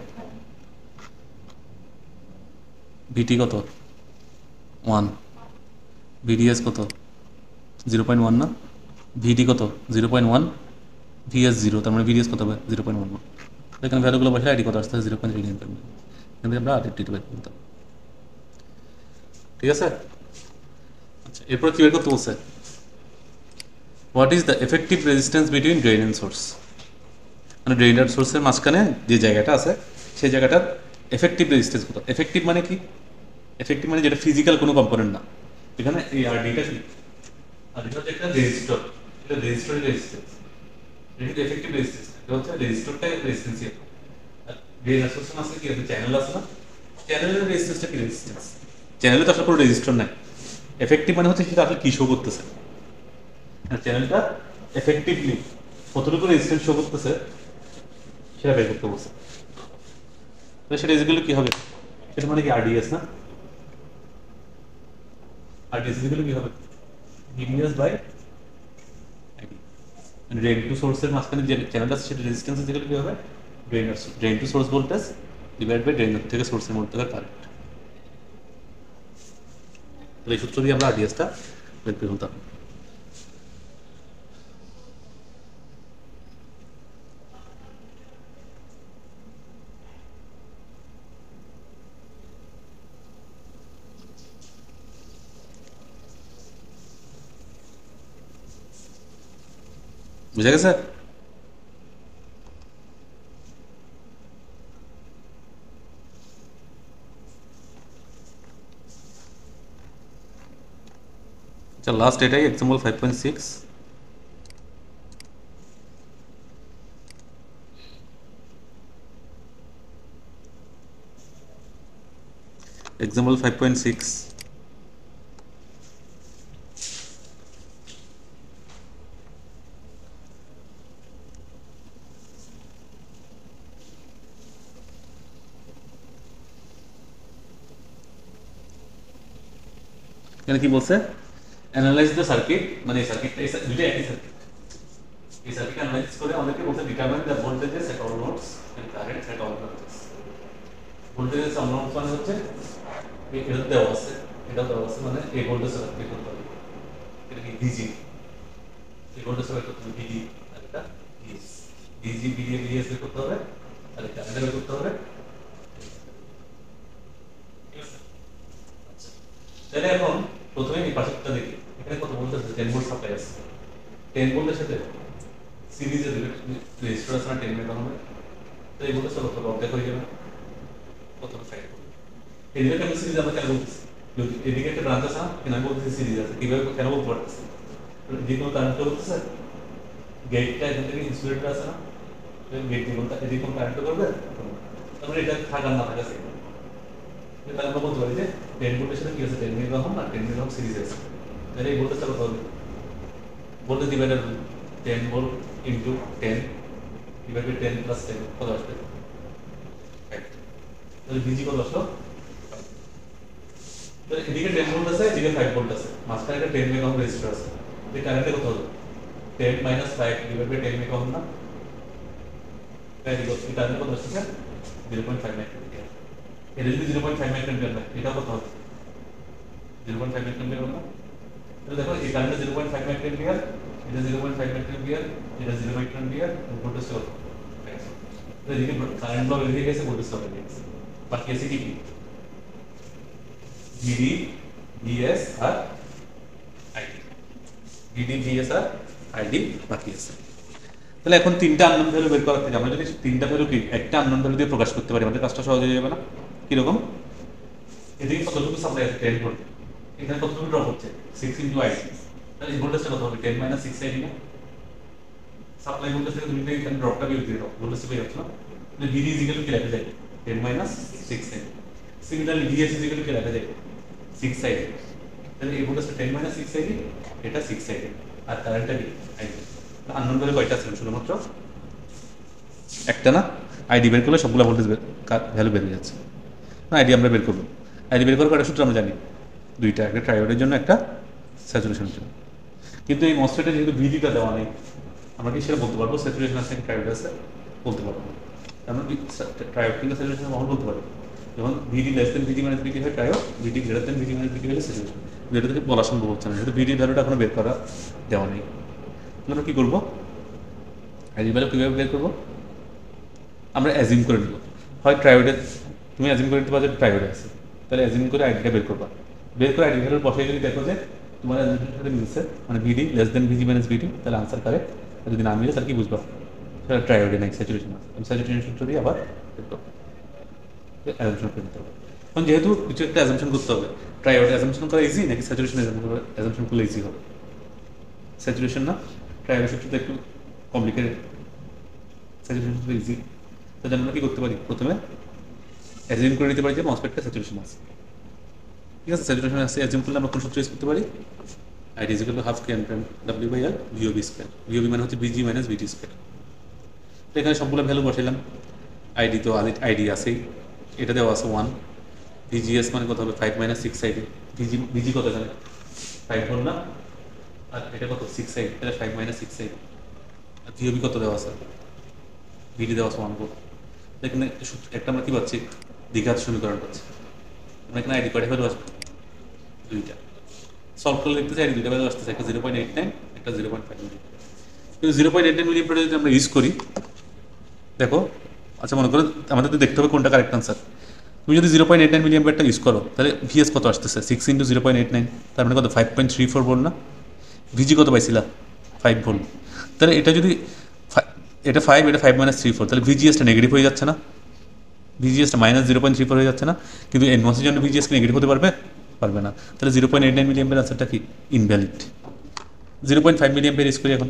ভিটি কত? 1। ভিডিএস কত? 0.1 না? ভিডি কত? 0.1। ভিএস 0, তার মানে ভিডিএস কত হবে? 0.11। এখানে ভ্যালুগুলো বসে আইডি কত আসতে হবে? 0.395। কিন্তু আমরা আইডেন্টি বের করতাম। ঠিক আছে? আচ্ছা, এরপর কি বের করতে বলছে? What is the effective resistance between drain and source? মানে ড্রেন আর সোর্সের মাঝখানে যে জায়গাটা আছে, সেই জায়গাটার এফেক্টিভ রেজিস্ট্যান্স কত? এফেক্টিভ মানে কি? এফেক্টিভ মানে যেটা ফিজিক্যাল কোনো কম্পোনেন্ট না। এখানে এই আরডিটা কি? আরডিটা হচ্ছে একটা রেজিস্টর। এটা রেজিস্টরের রেজিস্ট্যান্স। এটা কিন্তু এফেক্টিভ রেজিস্ট্যান্স। এটা হচ্ছে রেজিস্টরটা রেজিস্ট্যান্সই। আর ড্রেন আর সোর্সের মাঝখানে কি আছে? চ্যানেল আছে না? চ্যানেলের রেজিস্ট্যান্সটা কি রেজিস্ট্যান্স? চ্যানেলে তো আসলে কোনো রেজিস্টর নাই। এফেক্টিভ মানে হচ্ছে সেটা আসলে কি শো করতেছে। আর চ্যানেলটা এফেক্টিভলি কতটুকু রেজিস্ট্যান্স শো করতেছে সেটা বের করতে বলছে। তো সেটা ইজিক্যালি কি হবে? সেটা মানে কি আরডিএস না? আরডিএস ইজিক্যালি কি হবে? VDS by ID. Drain to সোর্সের মাঝখানে যে চ্যানেলটা আছে সেটা রেজিস্ট্যান্স ইজিক্যালি কি হবে? Drain to source voltage divide by drain থেকে সোর্সের মধ্যে কারেন্ট। তাহলে এই সূত্র দিয়ে আমরা আরডিএসটা বের করে ফেলতাম। বুঝা গেছে? আচ্ছা, লাস্ট এটাই এক্সাম্পল 5.6। এক্সাম্পল 5.6। এখানে কি বলছে? অ্যানালাইজ দ্য সার্কিট, মানে এই সার্কিটটা দুইটা একই সার্কিট। এই সার্কিট অ্যানালাইজ করে আমাদেরকে বলছে determine the voltages at all nodes and current at all nodes. Voltages all nodes মানে হচ্ছে এটা দেওয়া আছে, এটা দেওয়া আছে, মানে এই ভোল্টেজটা বের করতে হবে। এটা কি ভিজি? এই ভোল্টেজটা বের করতে হবে ভিজি, আর এটা ভিএস। ভিজি ভিএস বের করতে হবে, আর এটা কারেন্ট বের করতে হবে। ঠিক আছে? আচ্ছা, তাহলে এখন প্রথমে এই পাশেরটা দেখি। এখানে কত ভোল্ট আছে? 10 ভোল্ট সাপ্লাই আছে। 10 ভোল্টের সাথে সিরিজে রেজিস্টার আছে না 10 মেগা ওহমের। তো এই ভোল্টেজ কত? অর্ধেক হয়ে যাবে। কতটা সাইড করবে? এদিকে কেন সিরিজ আমরা কেন বলতেছি? এদিকে একটা ব্রাঞ্চ আছে না, কেন আমি বলতেছি সিরিজ আছে? কিভাবে কেন বলতে পারতেছি? যে কোনো কারেন্ট করতেছে, গেটটা এখান থেকে ইনসুলেটর আছে না, গেট দিয়ে এদিকে কোন কারেন্ট করবে, তারপরে এটা থাকার না থাকা সেটা তাহলে আমরা বলতে পারি যে 10 ভোল্টের সাথে কি আছে? 10 মেগা ওহম আর 10 মেগা ওহম সিরিজ আছে। তাহলে এই ভোল্টেজটা কত হবে? Voltage divider 10 volt into 10 divide by 10 plus 10 কত আসবে? 5। তাহলে ভিজি কত আসলো? তাহলে এদিকে 10 ভোল্ট আছে, এদিকে 5 ভোল্ট আছে, মাঝখানে একটা 10 মেগা ওহম রেজিস্টার আছে। এই কারেন্টে কত হবে? 10 minus 5 divide by 10 mega ohm না? তাই এই কারেন্টে কত আসছে? 0.5 মাইক্রোঅ্যাম্পিয়ার। এটা যদি 0.5 মাইক্রোঅ্যাম্পিয়ার হয়, এটা কত হবে? 0.5 মাইক্রোঅ্যাম্পিয়ার হবে না? তাহলে দেখো এই কারেন্টটা 0.5 মাইক্রোঅ্যাম্পিয়ার, এটা 0.5 মাইক্রোঅ্যাম্পিয়ার, এটা 0 মাইক্রোঅ্যাম্পিয়ার, ভোল্টেজ কত? তো এদিকে কারেন্ট ব্লক বেরিয়ে গেছে, ভোল্টেজ কত বেরিয়ে গেছে। বাকি আছে কি কি? ভিডি, ভিএস আর আইডি। ভিডি, ভিএস আর আইডি বাকি আছে। তাহলে এখন তিনটা আননোন ভ্যালু বের করার থেকে আমরা যদি তিনটা ভ্যালু কি একটা আননোন ভ্যালু দিয়ে প্রকাশ করতে পারি, আমাদের কাজটা সহজ হয়ে যাবে না? কিরকম? এদিকে কতটুকু সাপ্লাই আছে? 10 ভোল্ট। এখানে কতটুকু ড্রপ হচ্ছে? 6 ইনটু আইডি। তাহলে এই ভোল্টেজটা কত হবে? 10 মাইনাস 6 আইডি না? সাপ্লাই ভোল্টেজ থেকে তুমি এখানে ড্রপটা বের দিয়ে দাও, ভোল্টেজ পেয়ে যাচ্ছ না? তাহলে ভিডি ইজিক্যাল কি লেখা যায়? 10 minus 6 ID. Similarly VS is equal কি লেখা যায়? 6 আইডি। তাহলে এই ভোল্টেজটা 10 মাইনাস 6 আইডি, এটা 6 আইডি, আর কারেন্টটা কি আইডি। আননোন ভ্যালু কয়টা ছিল? শুধুমাত্র একটা না? আইডি বের করলে সবগুলো ভোল্টেজ ভ্যালু বের হয়ে যাচ্ছে। আইডি আমরা বের করবো। আইডি বের করার কয়টা সূত্র আমরা জানি? দুইটা, একটা ট্রায়োডের জন্য, একটা স্যাচুরেশনের জন্য। কিন্তু এই মসফেটে যেহেতু ভিডিটা দেওয়া নেই, আমরা কি সেটা বলতে পারবো স্যাচুরেশন আছে ট্রায়োড আছে? বলতে পারবো না। আমরা ট্রায়োড কিংবা স্যাচুরেশন কখন বলতে পারি? যখন ভিডি লেস দেন ভিডি মাইনাস ভিডি হয় ট্রায়োড, ভিডি গ্রেটার দেন ভিডি মাইনাস ভিডি হলে স্যাচুরেশন। যেটা থেকে বলা সম্ভব হচ্ছে না, যেহেতু ভিডি ভ্যালুটা এখনো বের করা দেওয়া নেই। আমরা কী করবো? আইডি ভ্যালু কীভাবে বের করবো? আমরা অ্যাজিউম করে নিব, হয় ট্রায়োডে, তুমি অ্যাজিউম করে নিতে পারো যে ট্রায়োডে আছে, তাহলে অ্যাজিউম করে আইডিটা বের করবা। বের করে আইডি ভ্যালুর বসে যদি দেখো যে তোমার অ্যাজিউমের সাথে মিলছে, মানে ভিডি লেস দেন ভিজি মাইনাস ভিডি, তাহলে আনসার কারেক্ট। যদি না মিলে তাহলে কি বুঝবা? সেটা ট্রায়োডে নাই, স্যাচুরেশন আছে। আমি স্যাচুরেশন সূত্র দিয়ে আবার বের করবো, অ্যাজাম্পশন করে নিতে হবে। কারণ যেহেতু কিছু একটা অ্যাজাম্পশন করতে হবে, ট্রায়োডে অ্যাজাম্পশন করা ইজি নাকি স্যাচুরেশন অ্যাজাম্পশন করলে ইজি হবে? স্যাচুরেশন না? ট্রায়োডের সূত্রটা একটু কমপ্লিকেটেড, স্যাচুরেশন সূত্র ইজি। তার জন্য আমরা কি করতে পারি? প্রথমে অ্যাজিউম করে নিতে পারি যে মসফেটটা স্যাচুরেশন আছে। ঠিক আছে, স্যাচুরেশন আছে অ্যাজিউম করলে আমরা কোন সূত্র ইউজ করতে পারি? ID is equal to half K N prime W by R VOB square. VOB মানে হচ্ছে বিজি মাইনাস ভিটি স্কয়ার। তো এখানে সবগুলো ভ্যালু বসাইলাম। আইডি তো আইডি আছেই, এটা দেওয়া আছে 1। ভিজিএস মানে কত হবে? 5 মাইনাস 6 আইডি। ভিজি কত এখানে? 5 ভোল্ট না? আর এটা কত? 6 আইডি, তাহলে 5 মাইনাস 6 আইডি। আর ভিওবি কত দেওয়া আছে? ভিডি দেওয়া আছে 1 ভোল্ট। এখানে একটা আমরা কি পাচ্ছি? দ্বিঘাত সমীকরণ পাচ্ছি। আমরা এখানে আইডি কয়টা ভ্যালু আসবে? দুইটা। সলভ করলে দেখতেছি আইডি দুইটা ভ্যালু আসতেছে, একটা 0.89, একটা 0.5 মিলি। কিন্তু 0.89 মিলি অ্যাম্পিয়ার যদি আমরা ইউজ করি, দেখো, আচ্ছা মনে করো আমাদের তো দেখতে হবে কোনটা কারেক্ট আনসার। তুমি যদি 0.89 মিলি অ্যাম্পিয়ারটা ইউজ করো, তাহলে ভিএস কত আসতেছে? 6 ইন্টু 0.89, তার মানে কত? 5.34 ভোল্ট না? ভিজি কত পাইছিলা? 5 ভোল্ট। তাহলে এটা যদি এটা 5, এটা 5 মাইনাস 34, তাহলে ভিজিএসটা নেগেটিভ হয়ে যাচ্ছে না? ভিজিএসটা মাইনাস 0.34 হয়ে যাচ্ছে না? কিন্তু এনমসের জন্য ভিজিএস নেগেটিভ হতে পারবে? পারবে না। তাহলে 0.89 মিলি অ্যাম্পিয়ার আনসারটা কি? ইনভ্যালিড। 0.5 মিলি অ্যাম্পিয়ার ইউজ করি এখন।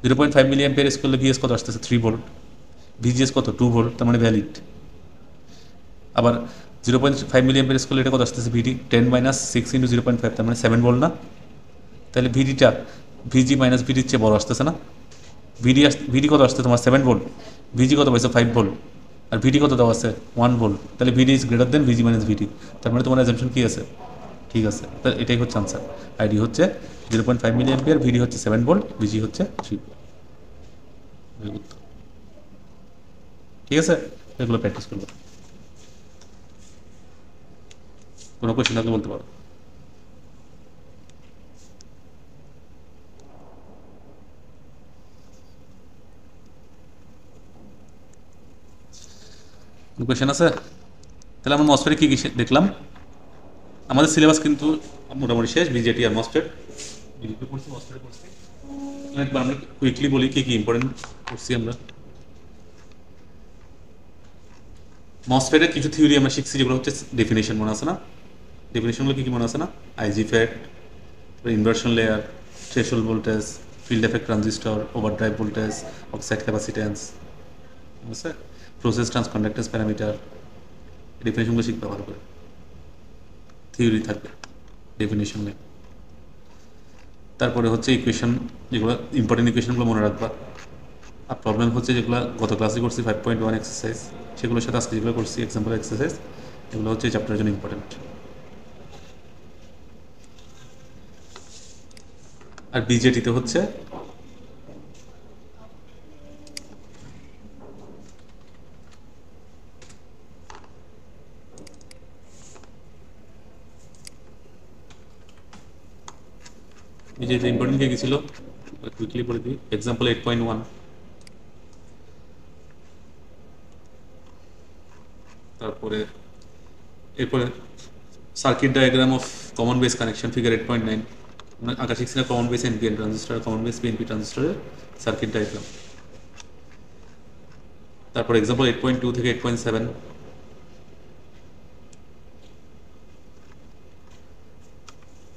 0.5 মিলি অ্যাম্পিয়ার ইউজ করলে ভিএস কত আসতেছে? 3 ভোল্ট। ভিজিএস কত? 2 ভোল্ট, তার মানে ভ্যালিড। আবার 0.5 মিলি অ্যাম্পিয়ার ইউজ করলে এটা কত আসতেছে? ভিডি 10 মাইনাস 6 ইন্টু 0.5, তার মানে 7 ভোল্ট না? তাহলে ভিডিটা ভিজি মাইনাস ভিডির চেয়ে বড় আসতেছে না? ভিডি কত আসছে তোমার? 7 ভোল্ট। ভিজি কত পাইছে? 5 ভোল্ট। আর ভিডি কত দেওয়া আছে? 1 ভোল্ট। তাহলে ভিডি ইজ গ্রেটার দেন ভিজি মাইনাস ভিডি, তার মানে তোমার অ্যাজাম্পশন কি আছে? ঠিক আছে। তাহলে এটাই হচ্ছে আনসার। আইডি হচ্ছে 0.5 মিলি অ্যাম্পিয়ার, ভিডি হচ্ছে 7 ভোল্ট, ভিজি হচ্ছে 3 ভোল্ট। ঠিক আছে, এগুলো প্র্যাকটিস করবো। কোনো কোয়েশ্চেন থাকলে বলতে পারো। কোনো কোয়েশ্চেন আছে? তাহলে আমরা মসফেটে কী কী দেখলাম? আমাদের সিলেবাস কিন্তু মোটামুটি শেষ। বিজেটি আর মসফেট পড়ছি, মসফেটে পড়ছি। একবার আমরা কুইকলি বলি কী কী ইম্পর্টেন্ট পড়ছি আমরা। মসফেটের কিছু থিওরি আমরা শিখছি, যেগুলো হচ্ছে ডেফিনেশন মনে আছে না? ডেফিনেশনগুলো কী কী মনে আছে না? IG fat, inversion layer, threshold voltage, field effect transistor, overdrive voltage, oxide capacitance, ঠিক আছে, প্রসেস ট্রান্সকন্ডাক্টেন্স প্যারামিটার। ডেফিনেশনগুলো শিখতে ভালো করে, থিওরি থাকবে ডেফিনেশন নেই। তারপরে হচ্ছে ইকুয়েশন, যেগুলো ইম্পর্টেন্ট ইকুয়েশনগুলো মনে রাখবা। আর প্রবলেম হচ্ছে যেগুলো গত ক্লাসে করছি 5.1 এক্সারসাইজ, সেগুলোর সাথে আজকে যেগুলো করছি এক্সাম্পল এক্সারসাইজ, এগুলো হচ্ছে চ্যাপ্টারের জন্য ইম্পর্টেন্ট। আর বিজেটিতে হচ্ছে বিজেটিতে ইম্পর্টেন্ট কে গেছিল, কুইকলি পড়ে দিই। এক্সাম্পল 8.1, তারপরে এরপরে circuit diagram of common base connection figure 8.9, আমরা আঁকা শিখছি না common base NPN transistor, common base PNP ট্রানজিস্টারের সার্কিট ডায়াগ্রাম। তারপর এক্সাম্পল 8.2 থেকে 8.7,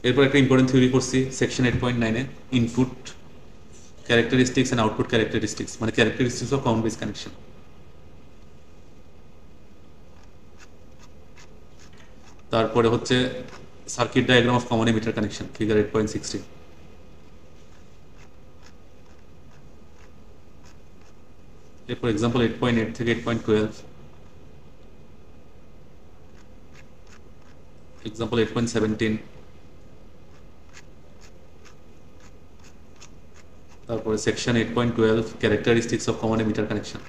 এরপর একটা ইম্পর্টেন্ট থিওরি করছি সেকশন 8.9-এ, input characteristics and output characteristics, মানে characteristics of common base connection. তারপরে হচ্ছে circuit diagram of common emitter connection, figure 8.16। এরপর এক্সাম্পল 8.8 থেকে 8.12, এক্সাম্পল 8.17, তারপরে section 8.12 characteristics of common emitter connection.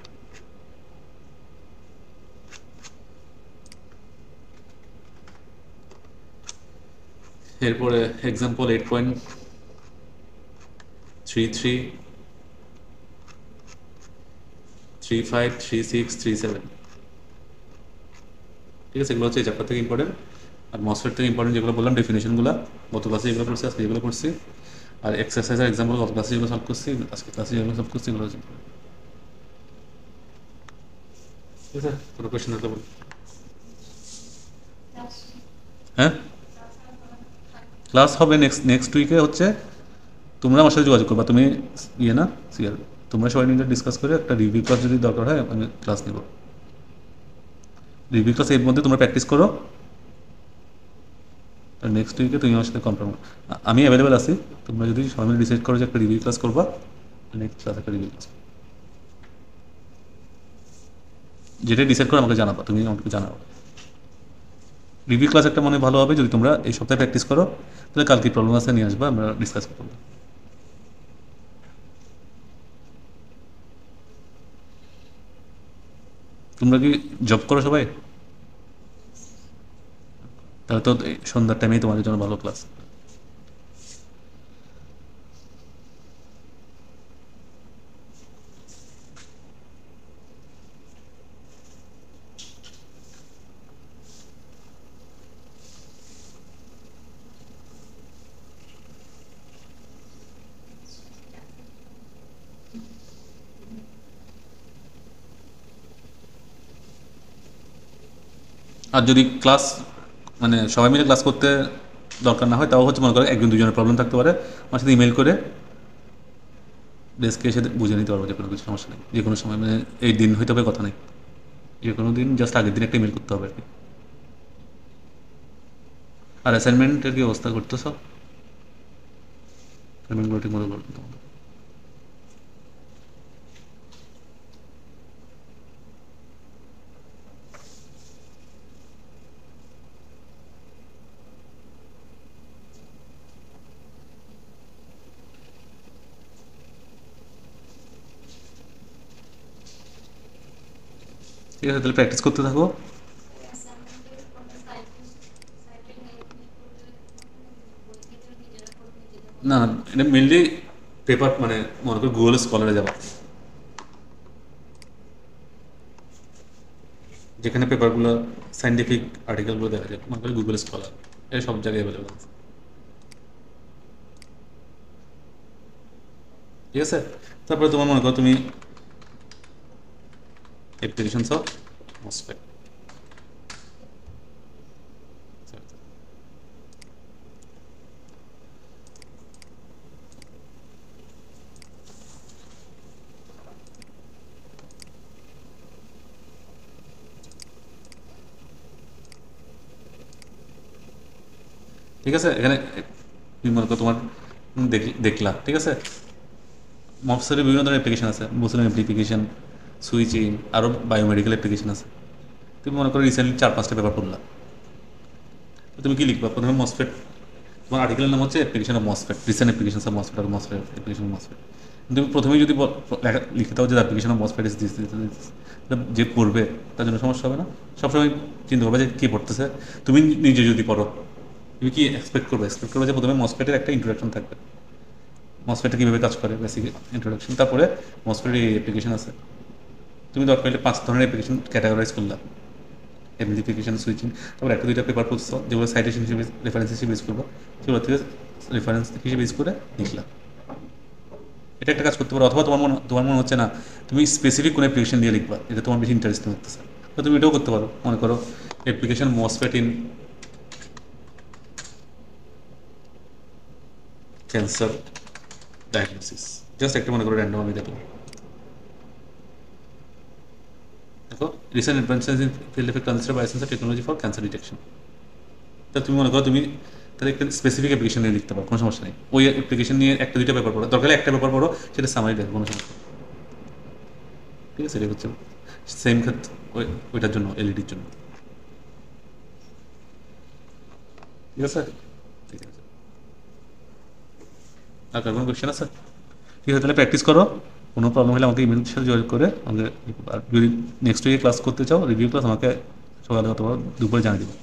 এরপরে এক্সাম্পল 8.33, 35, 36, 37। ঠিক আছে, এগুলো হচ্ছে এই চ্যাপ্টার থেকে ইম্পর্টেন্ট। আর মসফেট থেকে ইম্পর্টেন্ট যেগুলো বললাম ডেফিনেশনগুলো, গত ক্লাসে যেগুলো করছি আজকে যেগুলো করছি, আর এক্সারসাইজ আর এক্সাম্পল গত ক্লাসে যেগুলো সলভ করছি আজকে ক্লাসে যেগুলো সলভ করছি এগুলো হচ্ছে। ঠিক আছে, কোনো কোয়েশ্চেন থাকলে বলুন। হ্যাঁ, ক্লাস হবে নেক্সট উইকে। হচ্ছে তোমরা আমার সাথে যোগাযোগ করবা, তুমি ইয়ে না সিয়ার, তোমরা সবাই মিলে ডিসকাস করে একটা রিভিউ ক্লাস যদি দরকার হয় আমি ক্লাস নেব। রিভিউ ক্লাস এর মধ্যে তোমরা প্র্যাকটিস করো, আর নেক্সট উইকে তুমি আমার সাথে কনফার্ম। আমি অ্যাভেলেবেল আছি, তোমরা যদি সবাই মিলে ডিসাইড করো যে একটা রিভিউ ক্লাস করবা, নেক্সট ক্লাস একটা রিভিউ ক্লাস, যেটা ডিসাইড করে আমাকে জানাবা, তুমি আমাকে জানাও। রিভিউ ক্লাস একটা মনে ভালো হবে যদি তোমরা এই সপ্তাহে প্র্যাকটিস করো, তাহলে কালকে প্রবলেম আছে নিয়ে আসবা, আমরা ডিসকাস করবো। তোমরা কি জব করো সবাই? তাহলে তো সন্ধ্যার টাইমেই তোমাদের জন্য ভালো ক্লাস। আর যদি ক্লাস মানে সবাই মিলে ক্লাস করতে দরকার না হয়, তাও হচ্ছে মনে করো একজন দুজনের প্রবলেম থাকতে পারে, আমার সাথে ইমেল করে ডেস্কে এসে বুঝে নিতে পারবো, যে কোনো কিছু সমস্যা নেই, যে কোনো সময়, মানে এই দিন হইতে হবে কথা নেই, যে কোনো দিন জাস্ট আগের দিন একটা ইমেল করতে হবে আর কি। আর অ্যাসাইনমেন্টের কি অবস্থা করতেছ? অ্যাসাইনমেন্টগুলো ঠিক মতো করতে হবে। ঠিক আছে, তাহলে প্র্যাকটিস করতে থাকো। না, এটা মেনলি পেপার, মানে মনে করো গুগল স্কলারে যাবা, যেখানে পেপারগুলো সাইন্টিফিক আর্টিকেলগুলো দেখা যায়, মনে করো গুগল স্কলার, এটা সব জায়গায় অ্যাভেলেবল আছে। ঠিক আছে, তারপরে তোমার মনে করো তুমি অ্যাপ্লিকেশনস অফ মসফেট, ঠিক আছে। এখানে তুমি মনে করো তোমার দেখলা, ঠিক আছে, মফসেলের বিভিন্ন ধরনের অ্যাপ্লিকেশন আছে, মুসলিম অ্যাপ্লিকেশন, সুইচিং, আরও বায়োমেডিক্যাল অ্যাপ্লিকেশন আছে। তুমি মনে করো রিসেন্টলি 4-5টা পেপার পড়লা, তো তুমি কি লিখবা? প্রথমে মসফেট, তোমার আর্টিকেলের নাম হচ্ছে application of MOSFET, recent application of MOSFET আর মসফেট অ্যাপ্লিকেশন অফ মসফেট। তুমি প্রথমেই যদি লিখে দাও যে application of MOSFET is this, যে পড়বে তার জন্য সমস্যা হবে না। সবসময় চিন্তা করবে যে কী পড়তেছে। তুমি নিজে যদি পড়ো, তুমি কি এক্সপেক্ট করবে যে প্রথমে মসফেটের একটা ইন্ট্রোডাকশন থাকবে, মসফেটটা কীভাবে কাজ করে, বেসিক ইন্ট্রোডাকশন, তারপরে মসফেটের এই অ্যাপ্লিকেশন আছে। তুমি দরকার হলে 5 ধরনের অ্যাপ্লিকেশন ক্যাটাগরাইজ করলাম, অ্যাপ্লিকেশন সুইচিং, তারপর 1-2টা পেপার পড়ছো যেগুলো সাইটেশন হিসেবে রেফারেন্স হিসেবে ইউজ করবো, সেগুলো থেকে রেফারেন্স হিসেবে ইউজ করে লিখলাম। এটা একটা কাজ করতে পারো। অথবা তোমার মনে হচ্ছে না তুমি স্পেসিফিক কোনো অ্যাপ্লিকেশন দিয়ে লিখবা, এটা তোমার বেশি ইন্টারেস্টিং হতেছে, তো তুমি এটাও করতে পারো। মনে করো application MOSFET in cancer diagnosis, just একটা মনে করো র্যান্ডম আমি দেখলাম, দেখো recent advances in field effect transistor biosensor technology for cancer detection. তা তুমি মনে করো তুমি তাহলে একটা স্পেসিফিক অ্যাপ্লিকেশন নিয়ে লিখতে পারো, কোনো সমস্যা নেই। ওই অ্যাপ্লিকেশন নিয়ে একটা দুইটা পেপার পড়ো, দরকার হলে একটা পেপার পড়ো, সেটা সামারি দেখো, কোনো সমস্যা নেই। ঠিক আছে, এটা হচ্ছে সেম ক্ষেত্রে ওইটার জন্য, এলইডির জন্য। ঠিক আছে, ঠিক আছে। আর কার কোনো কোয়েশ্চেন আছে? ঠিক আছে, তাহলে প্র্যাকটিস করো। কোনো প্রবলেম হলে আমাকে ইমেলের সাথে যোগাযোগ করে আমাদের, আর যদি নেক্সট উইকে ক্লাস করতে চাও, রিভিউ ক্লাস, আমাকে সকালে অথবা দুপুরে জানিয়ে দেবো।